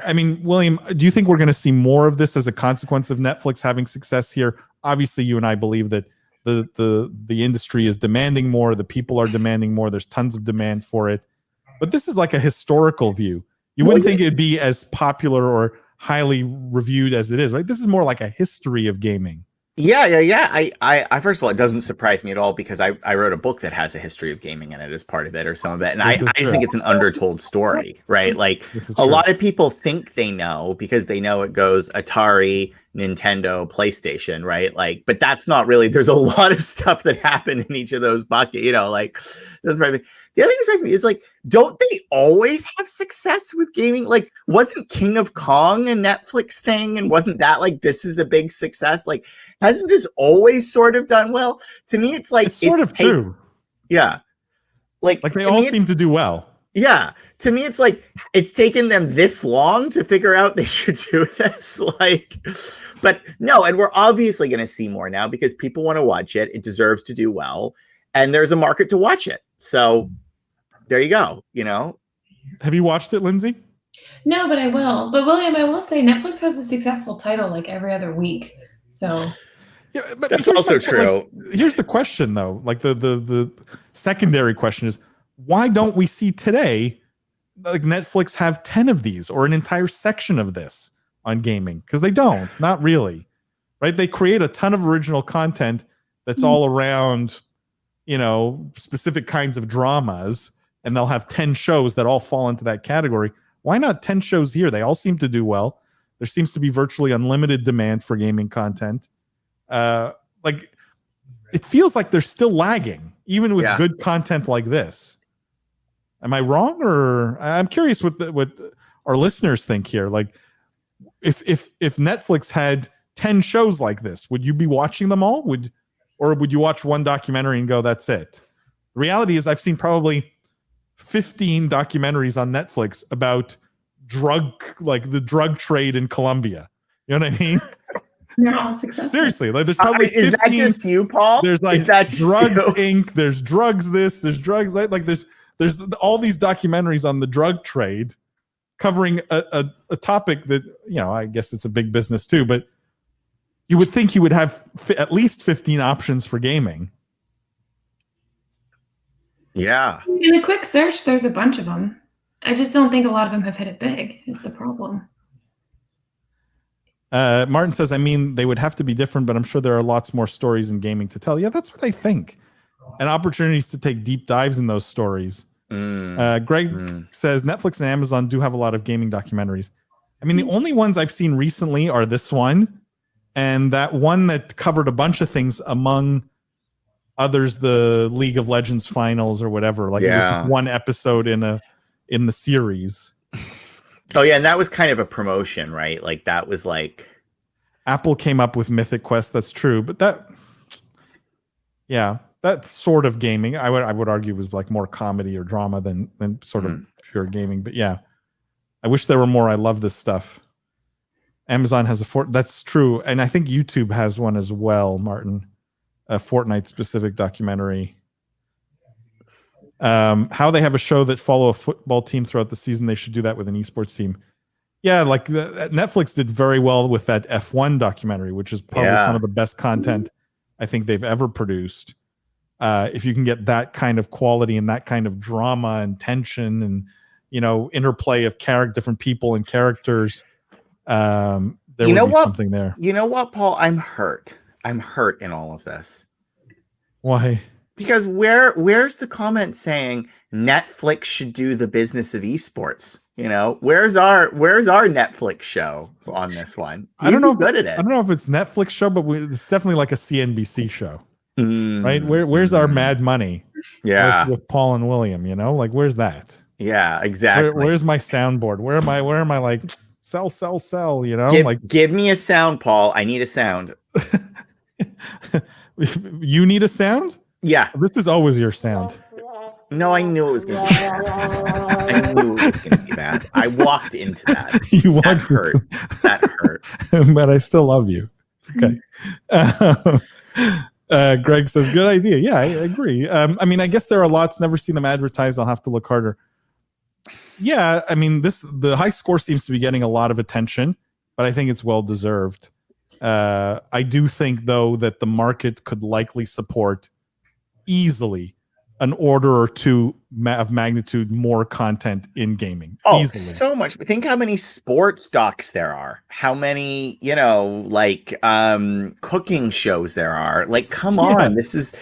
I mean, William, do you think we're going to see more of this as a consequence of Netflix having success here? Obviously, you and I believe that the industry is demanding more. The people are demanding more. There's tons of demand for it. But this is like a historical view. You wouldn't think it'd be as popular or highly reviewed as it is, right? This is more like a history of gaming. Yeah. I first of all, it doesn't surprise me at all, because I wrote a book that has a history of gaming in it as part of it, or some of it. And I just think it's an undertold story, right? Like a lot of people think they know, because they know it goes Atari, Nintendo, PlayStation, right? Like, but that's not really, there's a lot of stuff that happened in each of those buckets, you know, like that's right. The other thing that surprised me is, like, don't they always have success with gaming? Like, wasn't King of Kong a Netflix thing? And wasn't that like, this is a big success? Like, hasn't this always sort of done well? To me, it's like, it's sort of true. Yeah. Like they all seem to do well. Yeah. To me, it's like, it's taken them this long to figure out they should do this. Like, but no, and we're obviously going to see more now, because people want to watch it. It deserves to do well. And there's a market to watch it. So there you go. You know, have you watched it, Lindsay? No, but I will. But William, I will say Netflix has a successful title like every other week. So yeah, but that's also true. Like, here's the question, though. Like the secondary question is, why don't we see today, like, Netflix have 10 of these or an entire section of this on gaming? Because they don't, not really, right? They create a ton of original content that's all around, you know, specific kinds of dramas, and they'll have 10 shows that all fall into that category. Why not 10 shows here? They all seem to do well. There seems to be virtually unlimited demand for gaming content. Like, it feels like they're still lagging, even with good content like this. Am I wrong? Or I'm curious what our listeners think here. Like, if Netflix had 10 shows like this, would you be watching them all? Or would you watch one documentary and go, that's it? The reality is, I've seen probably 15 documentaries on Netflix about the drug trade in Colombia. You know what I mean? They're all successful. Seriously, like, there's probably 15, is that just you, Paul? There's like Drugs Inc. There's Drugs this. There's Drugs that. Like, there's all these documentaries on the drug trade, covering a topic that, you know, I guess it's a big business too, but you would think you would have at least 15 options for gaming. Yeah. In a quick search, there's a bunch of them. I just don't think a lot of them have hit it big, is the problem. Martin says, I mean, they would have to be different, but I'm sure there are lots more stories in gaming to tell. Yeah, that's what I think. And opportunities to take deep dives in those stories. Greg says, Netflix and Amazon do have a lot of gaming documentaries. I mean, the only ones I've seen recently are this one, and that one that covered a bunch of things, among others, the League of Legends finals or whatever. Like, it was one episode in the series. Oh yeah, and that was kind of a promotion, right? Like, that was like, Apple came up with Mythic Quest. That's true, but that sort of gaming, I would argue, was like more comedy or drama than sort of pure gaming. But yeah, I wish there were more. I love this stuff. Amazon has that's true, and I think YouTube has one as well, Martin, a Fortnite specific documentary. How they have a show that follow a football team throughout the season. They should do that with an esports team. Yeah, like Netflix did very well with that F1 documentary, which is probably some of the best content I think they've ever produced. if you can get that kind of quality and that kind of drama and tension and interplay of different people and characters, there would be something there. You know what, Paul? I'm hurt in all of this. Why? Because where's the comment saying Netflix should do the business of esports? Where's our Netflix show on this one? I don't know. Good at it. I don't know if it's Netflix show, but it's definitely like a CNBC show, right? Where's our Mad Money? Yeah, with Paul and William. Like where's that? Yeah, exactly. Where's my soundboard? Where am I like sell? Give me a sound, Paul. I need a sound. You need a sound? Yeah. This is always your sound. No, I knew it was going to be bad. I knew it was going to be bad. I walked into that. That hurt. But I still love you. Okay. Greg says, good idea. Yeah, I agree. I guess there are lots. Never seen them advertised. I'll have to look harder. Yeah, the high score seems to be getting a lot of attention, but I think it's well deserved. I do think, though, that the market could likely support easily an order or two of magnitude more content in gaming. Oh, easily. So much. Think how many sports docs there are. How many, cooking shows there are. Like, come on. This is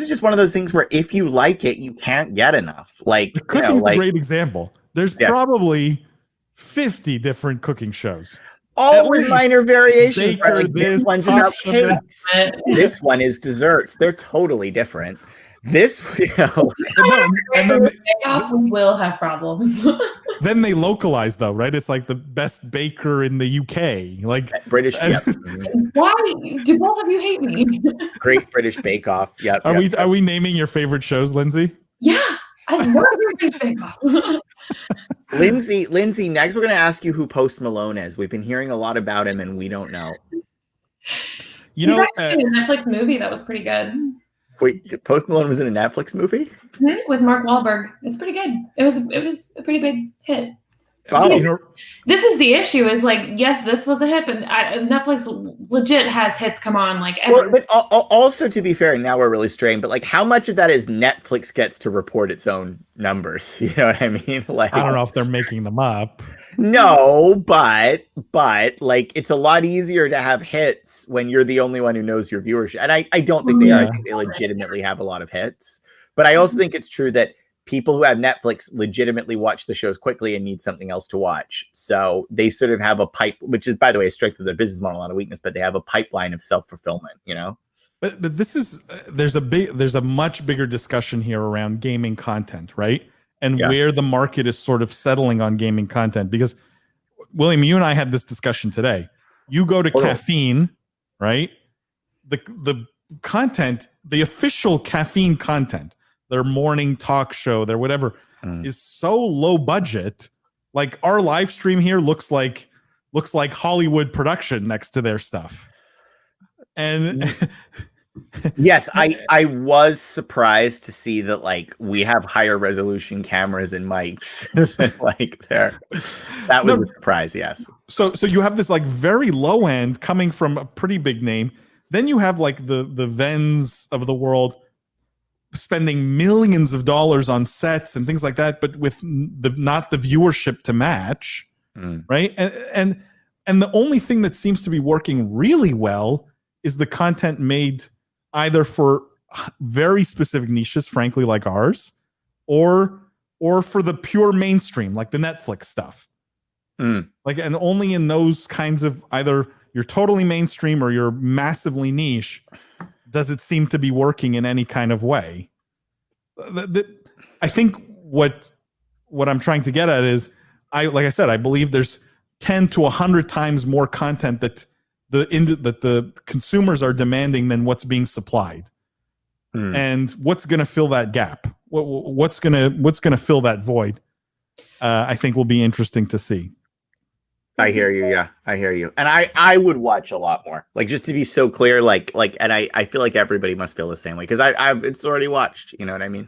just one of those things where if you like it, you can't get enough. Like, cooking's a great example. There's probably 50 different cooking shows. All with minor variations. Baker, this one's about cakes. This one is desserts. They're totally different. This, and then we will have problems. Then they localize, though, right? It's like the best baker in the UK, like British. Yep. Why do both of you hate me? Great British Bake Off. Yep. Are we naming your favorite shows, Lindsay? Yeah, I love your British Bake Off. Lindsay. Next, we're going to ask you who Post Malone is. We've been hearing a lot about him, and we don't know. He's actually in a Netflix movie that was pretty good. Wait, Post Malone was in a Netflix movie with Mark Wahlberg. It's pretty good. It was a pretty big hit. Oh. This is the issue. Is like, yes, this was a hit, and Netflix legit has hits come on like every. But also, to be fair, now we're really straying. But like, how much of that is Netflix gets to report its own numbers? You know what I mean? Like, I don't know if they're making them up. No, but like, it's a lot easier to have hits when you're the only one who knows your viewership. And I don't think they are. I think they legitimately have a lot of hits. But I also think it's true that people who have Netflix legitimately watch the shows quickly and need something else to watch. So they sort of have a pipe, which is, by the way, a strength of their business model, not a weakness, but they have a pipeline of self-fulfillment, But this is, there's a much bigger discussion here around gaming content, right? And where the market is sort of settling on gaming content. Because, William, you and I had this discussion today. You go to Caffeine, right? The content, the official Caffeine content, their morning talk show, their whatever, is so low budget. Like, our live stream here looks like Hollywood production next to their stuff. And yes, I was surprised to see that, like, we have higher resolution cameras and mics than, like, there. That was a surprise. Yes. So you have this like very low end coming from a pretty big name. Then you have like the Vens of the world spending millions of dollars on sets and things like that, but with not the viewership to match, right? And the only thing that seems to be working really well is the content made either for very specific niches, frankly, like ours, or for the pure mainstream, like the Netflix stuff. Like, and only in those kinds of, either you're totally mainstream or you're massively niche, does it seem to be working in any kind of way. I think what I'm trying to get at is, like I said, I believe there's 10 to 100 times more content that the consumers are demanding than what's being supplied. And what's going to fill that gap? What's going to fill that void? I think will be interesting to see. I hear you. Yeah, I hear you. And I would watch a lot more, like, just to be so clear, like, and I feel like everybody must feel the same way, because it's already watched, you know what I mean?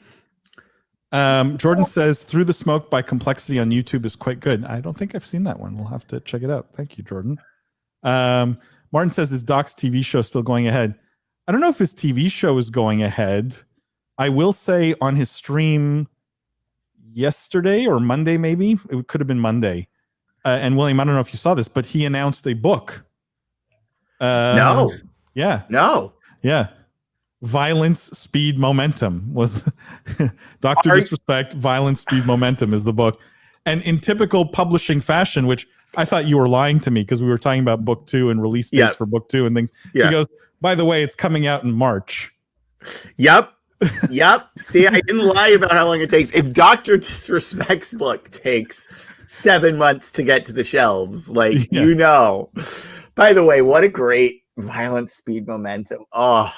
Jordan says Through the Smoke by Complexity on YouTube is quite good. I don't think I've seen that one. We'll have to check it out. Thank you, Jordan. Martin says, is Doc's TV show still going ahead? I don't know if his TV show is going ahead. I will say on his stream yesterday or Monday, maybe it could have been Monday. And William, I don't know if you saw this, but he announced a book. No. Yeah. No. Yeah. Violence, Speed, Momentum was Dr. Disrespect, Violence, Speed, Momentum is the book. And in typical publishing fashion, which I thought you were lying to me because we were talking about book 2 and release dates for book 2 and things. Yeah. He goes, by the way, it's coming out in March. Yep. See, I didn't lie about how long it takes. If Dr. Disrespect's book takes 7 months to get to the shelves, like, you know. By the way, what a great Violence, Speed, Momentum. Oh,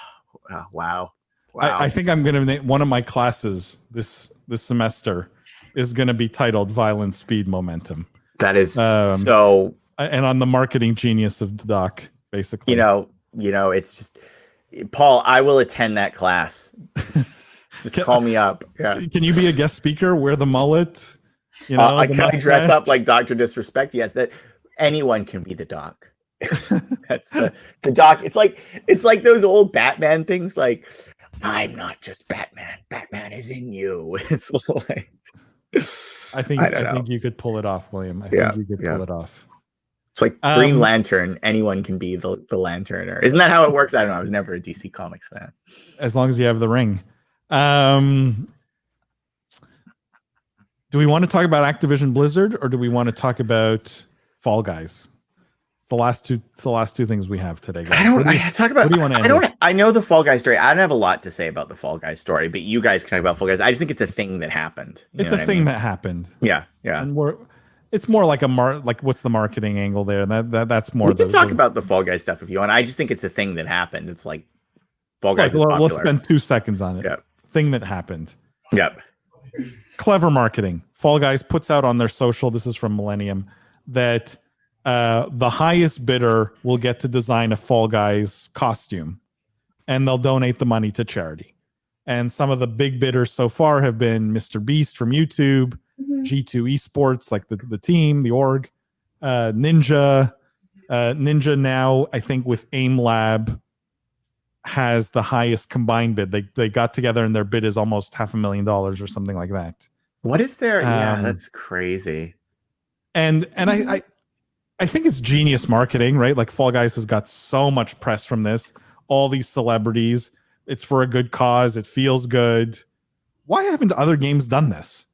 wow. I think I'm going to name one of my classes this semester is going to be titled Violence, Speed, Momentum. That is so. And on the marketing genius of the doc, basically. You know, it's just, Paul, I will attend that class. Just call me up. Yeah. Can you be a guest speaker? Wear the mullet? You know, can I dress up like Dr. Disrespect? Yes, that anyone can be the doc. That's the doc. It's like those old Batman things. Like, I'm not just Batman. Batman is in you. It's like. I think you could pull it off, William. I think you could pull it off. It's like Green Lantern. Anyone can be the Lanterner. Isn't that how it works? I don't know. I was never a DC Comics fan. As long as you have the ring. Do we want to talk about Activision Blizzard or do we want to talk about Fall Guys? It's the last two things we have today. Guys. I know the Fall Guys story. I don't have a lot to say about the Fall Guys story, but you guys can talk about Fall Guys. I just think it's a thing that happened. It's a thing that happened. Yeah. And it's more like what's the marketing angle there? That's more. We can talk about the Fall Guys stuff if you want. I just think it's a thing that happened. It's like Fall Guys. Let's spend 2 seconds on it. Yep. Thing that happened. Yep. Clever marketing. Fall Guys puts out on their social. This is from Millennium that. The highest bidder will get to design a Fall Guys costume and they'll donate the money to charity. And some of the big bidders so far have been Mr. Beast from YouTube, G2 Esports, like the team, the org, Ninja. Ninja now, I think with Aim Lab has the highest combined bid. They got together and their bid is almost $500,000 or something like that. What is there? Yeah, that's crazy. And I think it's genius marketing, right? Like Fall Guys has got so much press from this. All these celebrities. It's for a good cause. It feels good. Why haven't other games done this?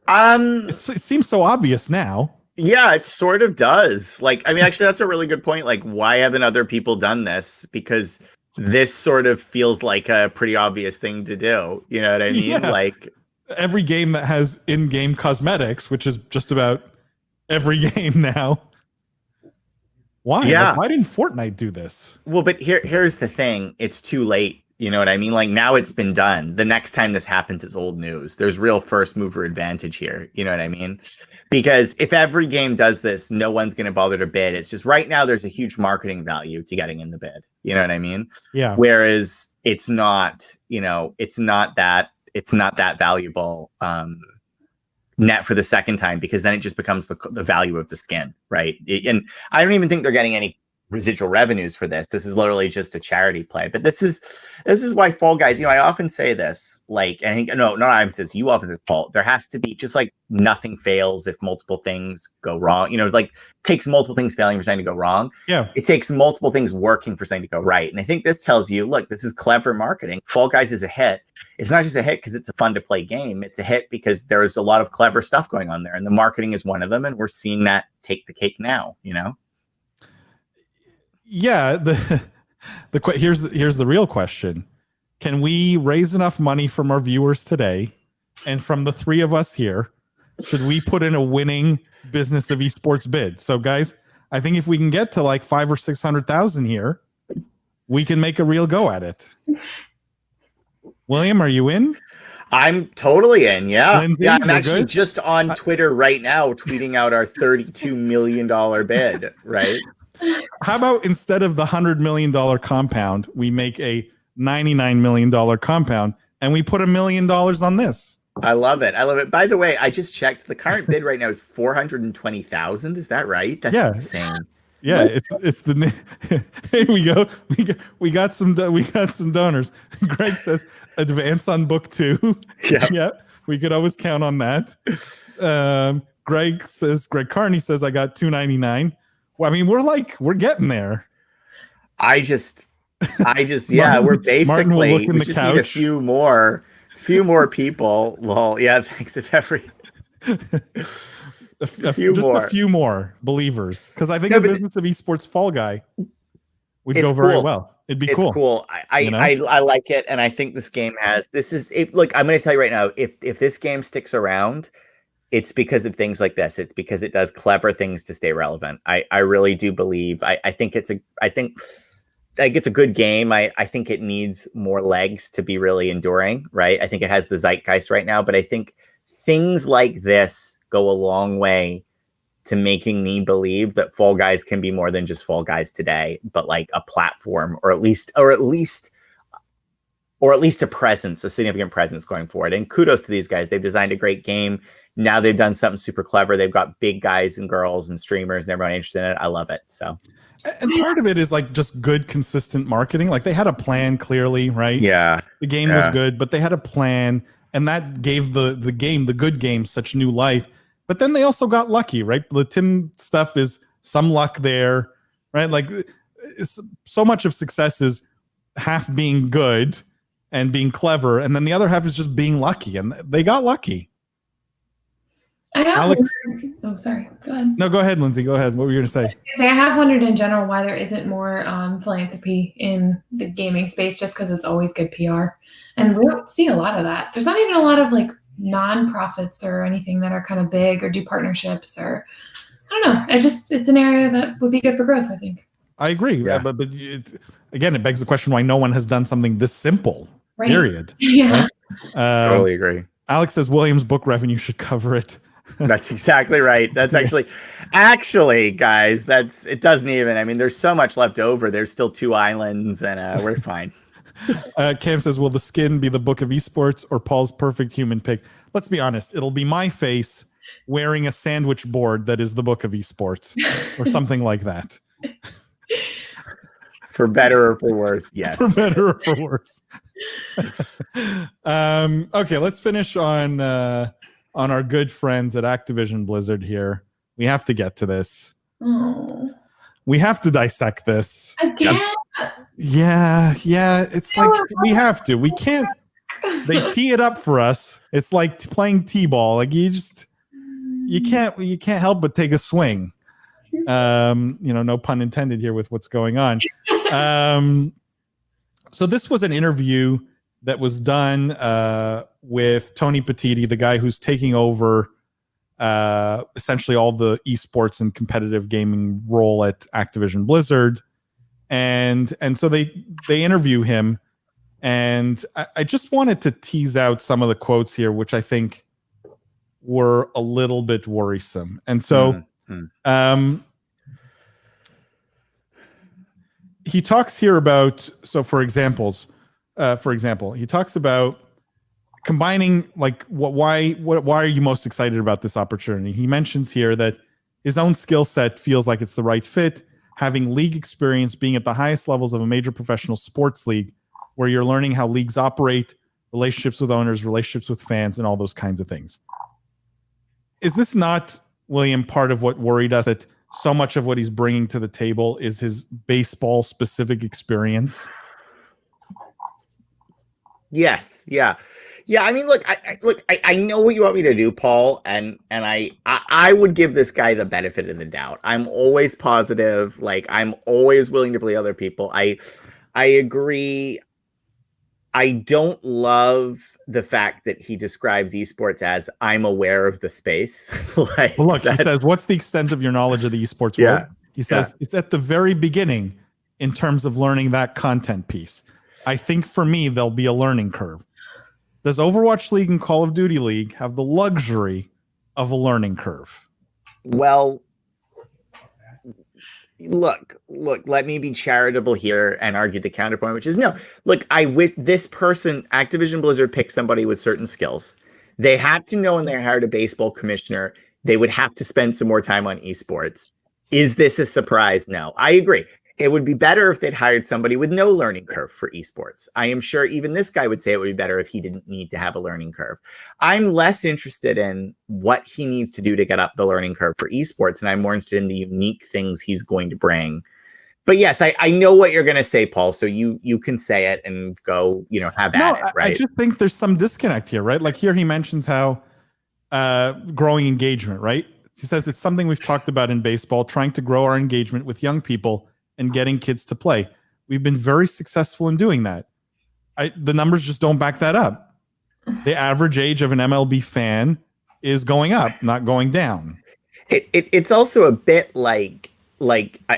It seems so obvious now. Yeah, it sort of does. Like, I mean, actually, that's a really good point. Like, why haven't other people done this? Because this sort of feels like a pretty obvious thing to do. You know what I mean? Yeah. Like every game that has in-game cosmetics, which is just about every game now. Why? Yeah. Like, why didn't Fortnite do this? Well, but here's the thing. It's too late. You know what I mean? Like now it's been done. The next time this happens, it's old news. There's real first mover advantage here. You know what I mean? Because if every game does this, no one's going to bother to bid. It's just right now there's a huge marketing value to getting in the bid. You know what I mean? Yeah. Whereas it's not, it's not that valuable net for the second time, because then it just becomes the value of the skin, right? And I don't even think they're getting any residual revenues for this. This is literally just a charity play. But this is why Fall Guys, I often say this, like, and I think, no, not I says, you often says, Paul, there has to be just like nothing fails if multiple things go wrong. Like takes multiple things failing for something to go wrong. Yeah. It takes multiple things working for something to go right. And I think this tells you, look, this is clever marketing. Fall Guys is a hit. It's not just a hit because it's a fun to play game. It's a hit because there's a lot of clever stuff going on there. And the marketing is one of them. And we're seeing that take the cake now, Yeah, here's the real question. Can we raise enough money from our viewers today and from the three of us here? Should we put in a winning Business of Esports bid? So guys, I think if we can get to like 500,000 or 600,000 here, we can make a real go at it. William, are you in? I'm totally in. Yeah. Lindsay, yeah. I'm actually good? Just on Twitter right now, tweeting out our $32 million bid. Right. How about instead of the $100 million compound, we make a $99 million compound and we put $1 million on this? I love it. By the way, I just checked. The current bid right now is 420,000. Is that right? That's insane. Yeah, it's the here we go. We got some donors. Greg says advance on book 2. Yeah. Yeah, we could always count on that. Greg Carney says I got $2.99. Well, I mean, we're getting there. I just yeah, we're basically we just need a few more people. Well, yeah, thanks if every a few more believers, because I think the Business of Esports Fall Guy would go very well. It'd be cool. It's cool. I like it, and I think this game has. Look, I'm going to tell you right now. If this game sticks around, it's because of things like this. It's because it does clever things to stay relevant. I really do believe. I think it's a good game. I think it needs more legs to be really enduring. Right. I think it has the zeitgeist right now, but I think things like this go a long way to making me believe that Fall Guys can be more than just Fall Guys today, but like a platform, or at least a presence, a significant presence going forward. And kudos to these guys. They've designed a great game. Now they've done something super clever. They've got big guys and girls and streamers and everyone interested in it. I love it. So, and part of it is like just good, consistent marketing. Like they had a plan clearly, right? Yeah. The game was good, but they had a plan, and that gave the good game, such new life. But then they also got lucky, right? The Tim stuff is some luck there, right? Like so much of success is half being good and being clever, and then the other half is just being lucky, and they got lucky. Oh, sorry. Go ahead. No, go ahead, Lindsay. Go ahead. What were you going to say? I have wondered in general why there isn't more philanthropy in the gaming space, just because it's always good PR, and we don't see a lot of that. There's not even a lot of like non-profits or anything that are kind of big or do partnerships, or I don't know. It's an area that would be good for growth, I think. I agree. Yeah. But again, it begs the question why no one has done something this simple. Right. Period. Yeah. Right? Totally agree. Alex says William's book revenue should cover it. That's exactly right. That's actually, guys, it doesn't even, I mean, there's so much left over. There's still 2 islands and we're fine. Cam says, will the skin be the Book of Esports or Paul's perfect human pick? Let's be honest. It'll be my face wearing a sandwich board that is the Book of Esports or something like that. For better or for worse, yes. For better or for worse. Okay, let's finish on our good friends at Activision Blizzard here. We have to get to this. Oh. We have to dissect this. Again? Yeah. It's like we have to. We can't. They tee it up for us. It's like playing t-ball. Like you can't help but take a swing. No pun intended here with what's going on. So this was an interview that was done with Tony Petitti, the guy who's taking over essentially all the esports and competitive gaming role at Activision Blizzard. And so they interview him, and I just wanted to tease out some of the quotes here, which I think were a little bit worrisome. And so he talks here about, for example, he talks about combining, like, why are you most excited about this opportunity? He mentions here that his own skill set feels like it's the right fit, having league experience, being at the highest levels of a major professional sports league, where you're learning how leagues operate, relationships with owners, relationships with fans, and all those kinds of things. Is this not, William, part of what worried us, that so much of what he's bringing to the table is his baseball specific experience? Yes. Yeah. I mean, look, I know what you want me to do, Paul, and I would give this guy the benefit of the doubt. I'm always positive. Like, I'm always willing to believe other people. I agree. I don't love the fact that he describes esports as I'm aware of the space. Like, well, look, he says, what's the extent of your knowledge of the esports world? He says it's at the very beginning in terms of learning that content piece. I think for me, there'll be a learning curve. Does Overwatch League and Call of Duty League have the luxury of a learning curve? Well, look, let me be charitable here and argue the counterpoint, which is no. Look, this person, Activision Blizzard, picked somebody with certain skills. They had to know when they hired a baseball commissioner, they would have to spend some more time on esports. Is this a surprise? No, I agree. It would be better if they'd hired somebody with no learning curve for esports. I am sure even this guy would say it would be better if he didn't need to have a learning curve. I'm less interested in what he needs to do to get up the learning curve for esports, and I'm more interested in the unique things he's going to bring. But yes, I know what you're going to say, Paul. So you can say it and go, have at it, right? I just think there's some disconnect here, right? Like here he mentions how growing engagement, right? He says it's something we've talked about in baseball, trying to grow our engagement with young people and getting kids to play. We've been very successful in doing that. The numbers just don't back that up. The average age of an MLB fan is going up, not going down. It's also a bit like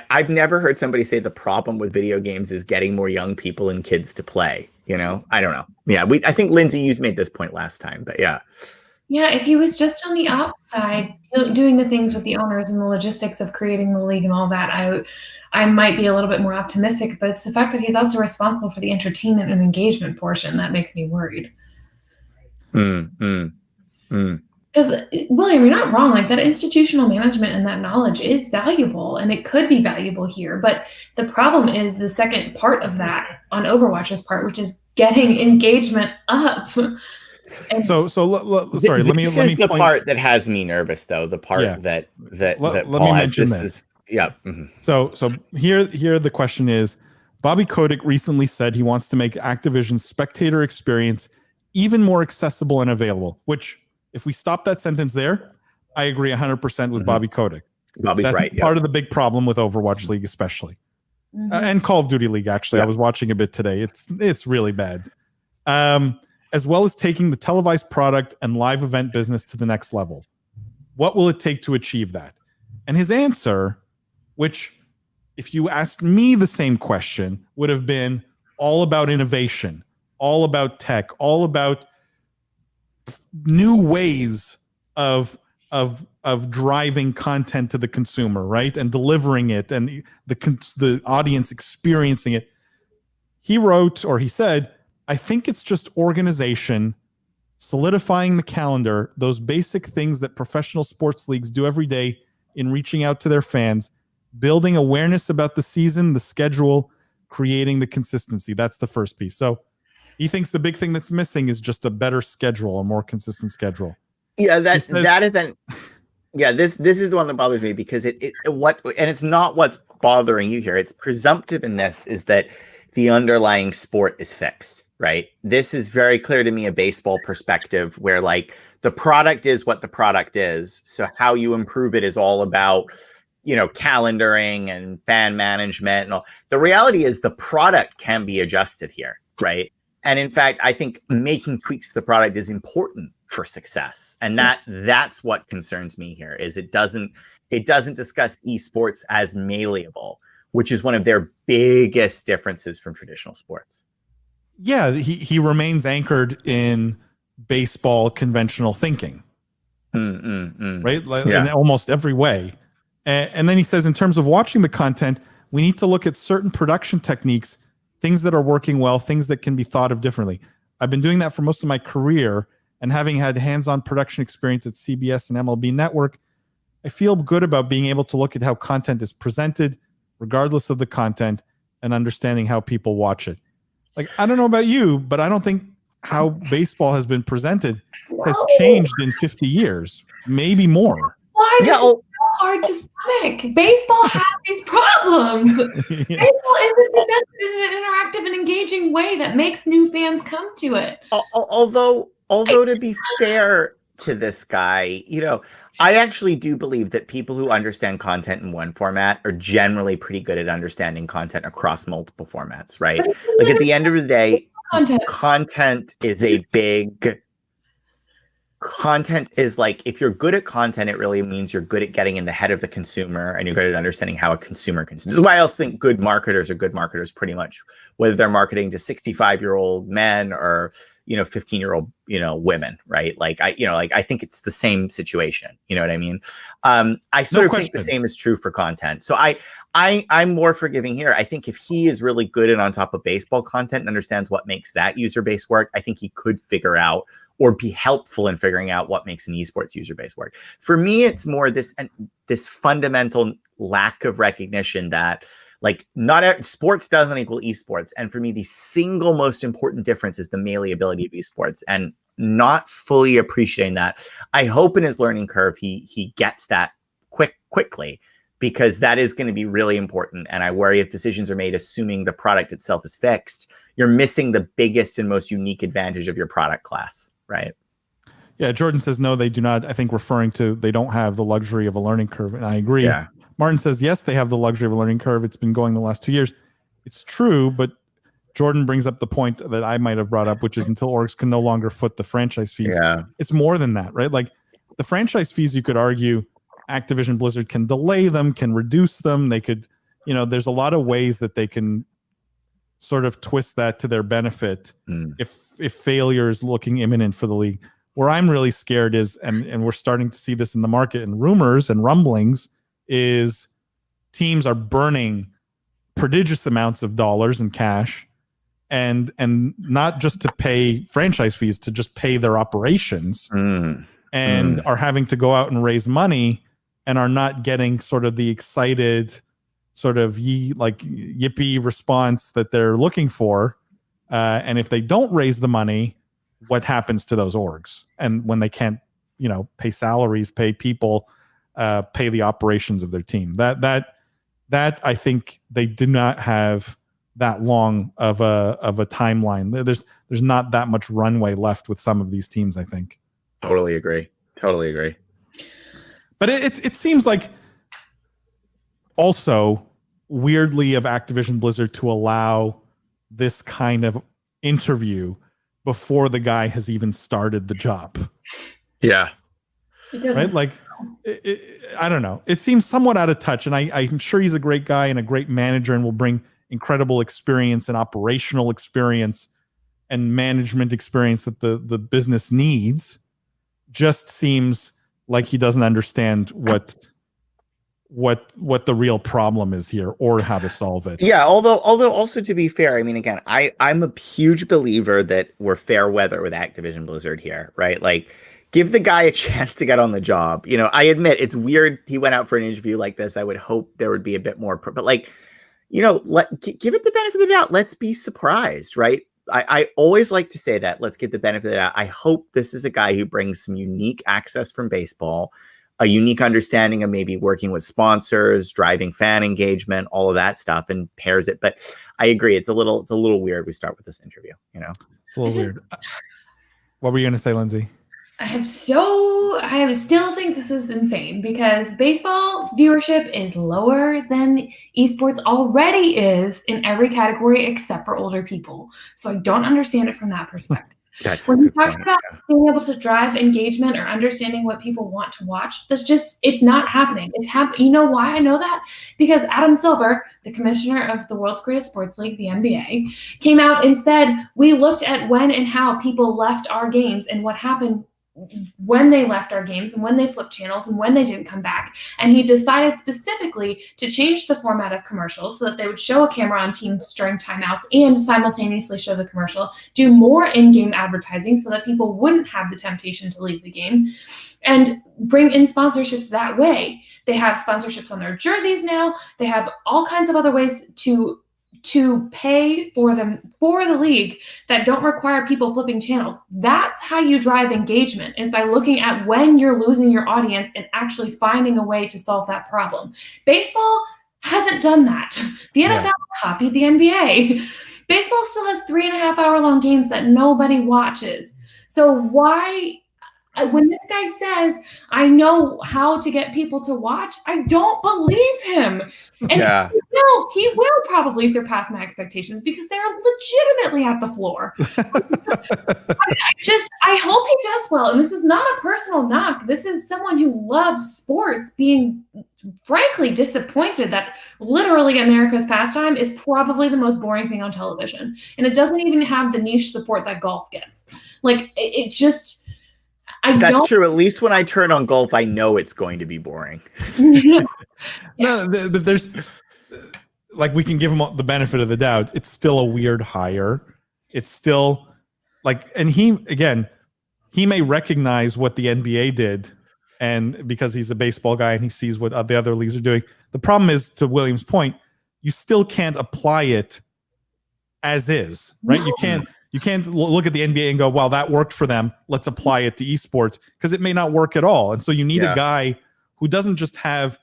I've never heard somebody say the problem with video games is getting more young people and kids to play. I don't know. Yeah, I think Lindsay, you made this point last time, but yeah. Yeah, if he was just on the ops side, doing the things with the owners and the logistics of creating the league and all that, I might be a little bit more optimistic, but it's the fact that he's also responsible for the entertainment and engagement portion that makes me worried. Because, William, you're not wrong. Like, that institutional management and that knowledge is valuable, and it could be valuable here. But the problem is the second part of that on Overwatch's part, which is getting engagement up. And sorry. Let me. This is the part that has me nervous, though. The part that let Paul me has. mention this. Yeah. Mm-hmm. So here the question is, Bobby Kotick recently said he wants to make Activision's spectator experience even more accessible and available. Which, if we stop that sentence there, I agree 100% with Bobby Kotick. Bobby's That's right. part of the big problem with Overwatch League, especially, and Call of Duty League. Actually, I was watching a bit today. It's really bad. As well as taking the televised product and live event business to the next level. What will it take to achieve that? And his answer, which, if you asked me the same question, would have been all about innovation, all about tech, all about new ways of driving content to the consumer, right? And delivering it, and the audience experiencing it. He said, I think it's just organization, solidifying the calendar, those basic things that professional sports leagues do every day in reaching out to their fans, building awareness about the season, the schedule, creating the consistency. That's the first piece. So he thinks the big thing that's missing is just a better schedule, a more consistent schedule. Yeah, that event. Yeah, this is the one that bothers me, because and it's not what's bothering you here. It's presumptive in this is that the underlying sport is fixed, right? This is very clear to me, a baseball perspective, where like the product is what the product is. So how you improve it is all about, calendaring and fan management and all. The reality is the product can be adjusted here, right? And in fact, I think making tweaks to the product is important for success. And that's what concerns me here, is it doesn't discuss esports as malleable, which is one of their biggest differences from traditional sports. Yeah, he remains anchored in baseball conventional thinking, right? In almost every way. And then he says, in terms of watching the content, we need to look at certain production techniques, things that are working well, things that can be thought of differently. I've been doing that for most of my career, and having had hands-on production experience at CBS and MLB Network, I feel good about being able to look at how content is presented, regardless of the content, and understanding how people watch it. Like, I don't know about you, but I don't think how baseball has been presented has changed in 50 years, maybe more. Why is it so hard to stomach? Baseball has these problems. Baseball isn't presented in an interactive and engaging way that makes new fans come to it. Although to be fair to this guy, I actually do believe that people who understand content in one format are generally pretty good at understanding content across multiple formats, right? Like, at the end of the day, content is like, if you're good at content, it really means you're good at getting in the head of the consumer, and you're good at understanding how a consumer consumes. This is why I also think good marketers are good marketers pretty much, whether they're marketing to 65-year-old men or 15-year-old women, right? I think it's the same situation. You know what I mean? I sort of think the same is true for content. So I'm more forgiving here. I think if he is really good and on top of baseball content and understands what makes that user base work, I think he could figure out or be helpful in figuring out what makes an esports user base work. For me, it's more this fundamental lack of recognition that like sports doesn't equal esports. And for me, the single most important difference is the malleability of esports, and not fully appreciating that. I hope in his learning curve, he gets that quickly, because that is going to be really important. And I worry if decisions are made assuming the product itself is fixed, you're missing the biggest and most unique advantage of your product class, right? Yeah, Jordan says, no, they do not. I think referring to they don't have the luxury of a learning curve. And I agree. Yeah. Martin says, yes, they have the luxury of a learning curve. It's been going the last 2 years. It's true, but Jordan brings up the point that I might have brought up, which is until orgs can no longer foot the franchise fees. Yeah. It's more than that, right? Like the franchise fees, you could argue Activision Blizzard can delay them, can reduce them. They could, there's a lot of ways that they can sort of twist that to their benefit if failure is looking imminent for the league. Where I'm really scared is, and we're starting to see this in the market and rumors and rumblings, is teams are burning prodigious amounts of dollars and cash, and not just to pay franchise fees, to just pay their operations, and are having to go out and raise money and are not getting sort of the excited sort of yippee response that they're looking for. And if they don't raise the money, what happens to those orgs? And when they can't, pay salaries, pay people, pay the operations of their team, that I think they do not have that long of a timeline. There's not that much runway left with some of these teams, I think. Totally agree. But it seems like also weirdly of Activision Blizzard to allow this kind of interview before the guy has even started the job. Yeah. Right? Like, I don't know. It seems somewhat out of touch, and I'm sure he's a great guy and a great manager and will bring incredible experience and operational experience and management experience that the business needs. Just seems like he doesn't understand what the real problem is here or how to solve it. Yeah, although also, to be fair, I mean, again, I'm a huge believer that we're fair weather with Activision Blizzard here, right? Like, give the guy a chance to get on the job. I admit it's weird he went out for an interview like this. I would hope there would be a bit more, but like, give it the benefit of the doubt. Let's be surprised, right? I always like to say that. Let's get the benefit of the doubt. I hope this is a guy who brings some unique access from baseball, a unique understanding of maybe working with sponsors, driving fan engagement, all of that stuff, and pairs it. But I agree, it's a little weird we start with this interview. It's a little weird. What were you going to say, Lindsay? I still think this is insane because baseball's viewership is lower than esports already is in every category except for older people. So I don't understand it from that perspective. When you talk about being able to drive engagement or understanding what people want to watch, it's not happening. You know why I know that? Because Adam Silver, the commissioner of the world's greatest sports league, the NBA, came out and said, we looked at when and how people left our games and what happened when they left our games and when they flipped channels and when they didn't come back. And he decided specifically to change the format of commercials so that they would show a camera on teams during timeouts and simultaneously show the commercial, do more in-game advertising so that people wouldn't have the temptation to leave the game, and bring in sponsorships that way. They have sponsorships on their jerseys now. They have all kinds of other ways to pay for the league that don't require people flipping channels. That's how you drive engagement, is by looking at when you're losing your audience and actually finding a way to solve that problem. Baseball hasn't done that. The NFL copied the NBA. Baseball still has 3.5 hour long games that nobody watches. So why, when this guy says, I know how to get people to watch, I don't believe him. And he will probably surpass my expectations because they're legitimately at the floor. I hope he does well. And this is not a personal knock. This is someone who loves sports being frankly disappointed that literally America's pastime is probably the most boring thing on television. And it doesn't even have the niche support that golf gets. Like, it just... That's true. At least when I turn on golf, I know it's going to be boring. No, there's like, we can give him the benefit of the doubt. It's still a weird hire. It's still like, and he, again, he may recognize what the NBA did, and because he's a baseball guy and he sees what the other leagues are doing. The problem is, to William's point, you still can't apply it as is, right? No. You can't look at the NBA and go, well, that worked for them, let's apply it to esports, because it may not work at all. And so you need a guy who doesn't just have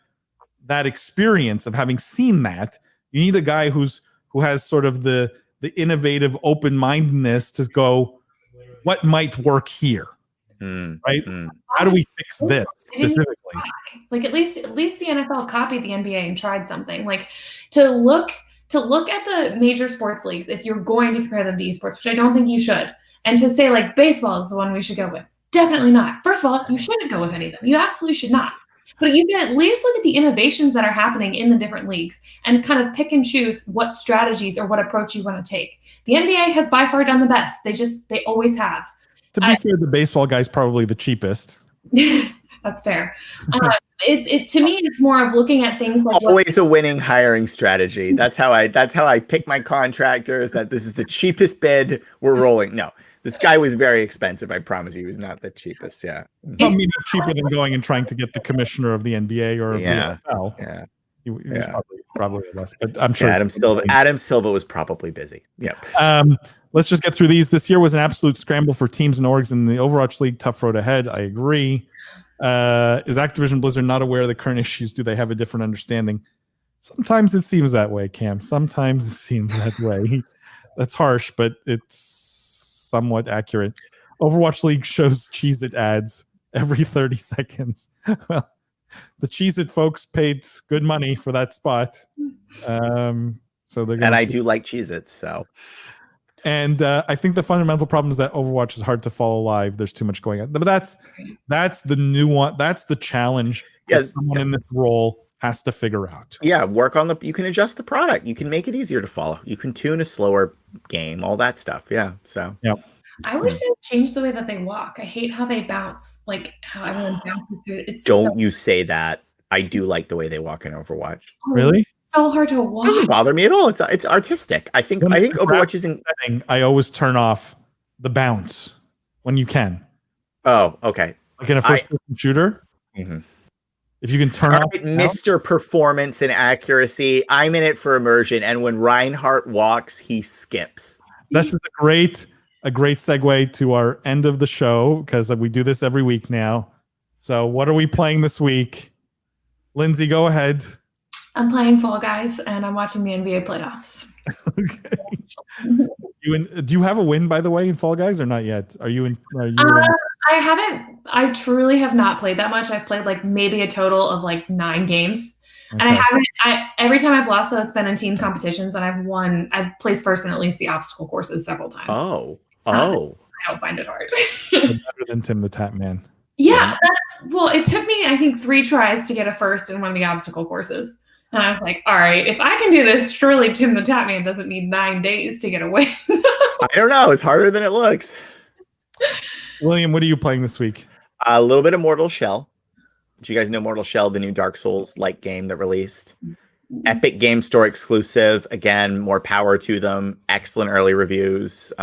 that experience of having seen that. You need a guy who has sort of the innovative open-mindedness to go, what might work here? Right? How do we fix this specifically? Like at least the NFL copied the NBA and tried something. Like to look at the major sports leagues, if you're going to compare them to esports, which I don't think you should, and to say like baseball is the one we should go with. Definitely not. First of all, you shouldn't go with any of them. You absolutely should not. But you can at least look at the innovations that are happening in the different leagues and kind of pick and choose what strategies or what approach you want to take. The NBA has by far done the best. They always have. To be fair, the baseball guy's probably the cheapest. That's fair. To me, it's more of looking at things like always a winning hiring strategy. That's how I pick my contractors. That this is the cheapest bid. We're rolling. No, this guy was very expensive. I promise you, he was not the cheapest. Yeah, well, maybe cheaper than going and trying to get the commissioner of the NBA or of the NFL. Yeah. He was probably less, but I'm sure Adam Silva was probably busy. Yeah. Let's just get through these. This year was an absolute scramble for teams and orgs in the Overwatch League. Tough road ahead. I agree. Is Activision Blizzard not aware of the current issues? Do they have a different understanding? Sometimes it seems that way, Cam. Sometimes it seems that way. That's harsh, but it's somewhat accurate. Overwatch League shows Cheez-It ads every 30 seconds. Well, the Cheez-It folks paid good money for that spot. So they're and I do like Cheez-Its, so. And I think the fundamental problem is that Overwatch is hard to follow live. There's too much going on. But that's the new one. That's the challenge that someone in this role has to figure out. Yeah, you can adjust the product. You can make it easier to follow. You can tune a slower game, all that stuff. Yeah, so. Yeah. I wish they would change the way that they walk. I hate how they bounce, like how everyone bounces through it. Don't you say that. I do like the way they walk in Overwatch. Really? So hard to watch. It doesn't bother me at all. It's artistic. I think Overwatch is in setting. I always turn off the bounce when you can. Oh, okay. Like in a first-person shooter, if you can turn off Mr. Performance and Accuracy, I'm in it for immersion. And when Reinhardt walks, he skips. This is a great segue to our end of the show, because we do this every week now. So what are we playing this week? Lindsay, go ahead. I'm playing Fall Guys, and I'm watching the NBA playoffs. Okay. Do you have a win, by the way, in Fall Guys, or not yet? Are you in? I haven't. I truly have not played that much. I've played like maybe a total of like 9 games, and I haven't. Every time I've lost, though, it's been in team competitions, and I've won. I've placed first in at least the obstacle courses several times. Oh. I don't find it hard. Better than Tim the Tap Man. Yeah, it took me, I think, 3 tries to get a first in one of the obstacle courses. And I was like, all right, if I can do this, surely Tim the Tap Man doesn't need 9 days to get a win. I don't know. It's harder than it looks. William, what are you playing this week? A little bit of Mortal Shell. Do you guys know Mortal Shell, the new Dark Souls-like game that released? Epic Game Store exclusive. Again, more power to them. Excellent early reviews.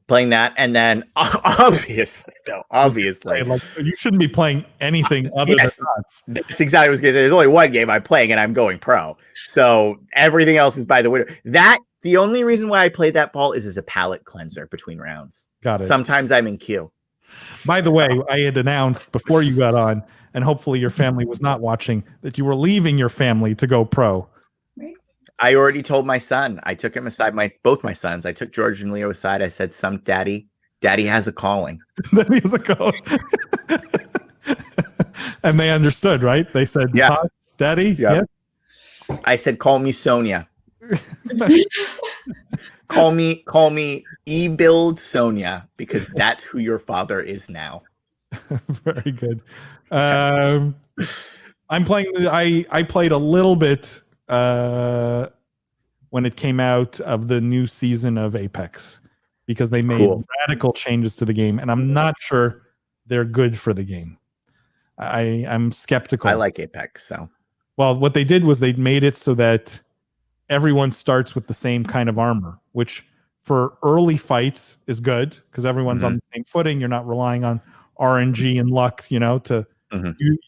Playing that, and then obviously, you shouldn't be playing anything other than that. That's exactly what I was going to say. There's only one game I'm playing, and I'm going pro. So everything else is by the window. The only reason why I played that, Paul, is as a palate cleanser between rounds. Got it. Sometimes I'm in queue. By the way, I had announced before you got on, and hopefully your family was not watching, that you were leaving your family to go pro. I already told my son. I took him aside. Both my sons. I took George and Leo aside. I said, Daddy has a calling." Daddy has a calling. And they understood, right? They said, "Yeah, Daddy." Yep. Yes. I said, "Call me Sonia." Call me E-Build Sonia, because that's who your father is now. Very good. I'm playing. I played a little bit. When it came out of the new season of Apex, because they made radical changes to the game, and I'm not sure they're good for the game. I'm skeptical. I like Apex, so. Well, what they did was they made it so that everyone starts with the same kind of armor, which for early fights is good because everyone's on the same footing. You're not relying on RNG and luck, to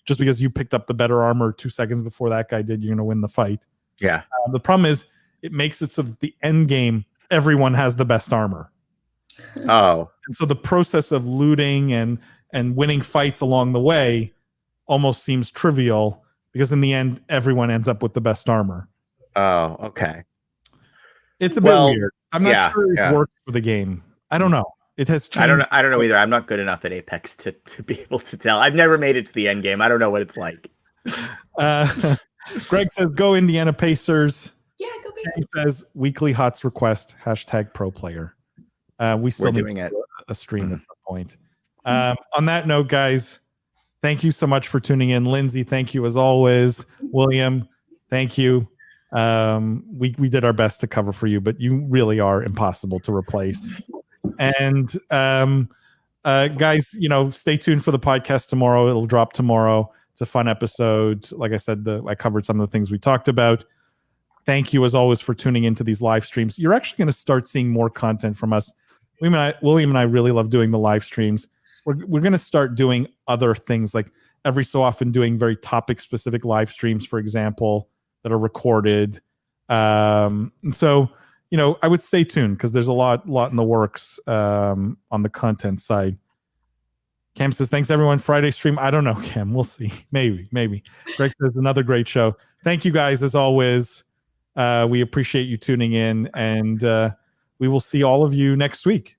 just because you picked up the better armor 2 seconds before that guy did, you're going to win the fight. Yeah. The problem is it makes it so that the end game, everyone has the best armor. Oh. And so the process of looting and winning fights along the way almost seems trivial because in the end, everyone ends up with the best armor. Oh, okay. It's a bit weird. I'm not sure it works for the game. I don't know. It has changed. I don't know either. I'm not good enough at Apex to be able to tell. I've never made it to the end game. I don't know what it's like. Greg says, go Indiana Pacers. Yeah, go Pacers. He says, weekly HOTS request, #ProPlayer. We still need doing it. A stream at some point. On that note, guys, thank you so much for tuning in. Lindsay, thank you as always. William, thank you. We did our best to cover for you, but you really are impossible to replace. And guys, stay tuned for the podcast tomorrow. It'll drop tomorrow. It's a fun episode. Like I said, I covered some of the things we talked about. Thank you as always for tuning into these live streams. You're actually going to start seeing more content from us. William and I really love doing the live streams. We're going to start doing other things, like every so often doing very topic specific live streams, for example, that are recorded. And so, I would stay tuned because there's a lot in the works on the content side. Cam says, thanks everyone. Friday stream. I don't know, Cam. We'll see. Maybe. Greg says, another great show. Thank you guys as always. We appreciate you tuning in, and we will see all of you next week.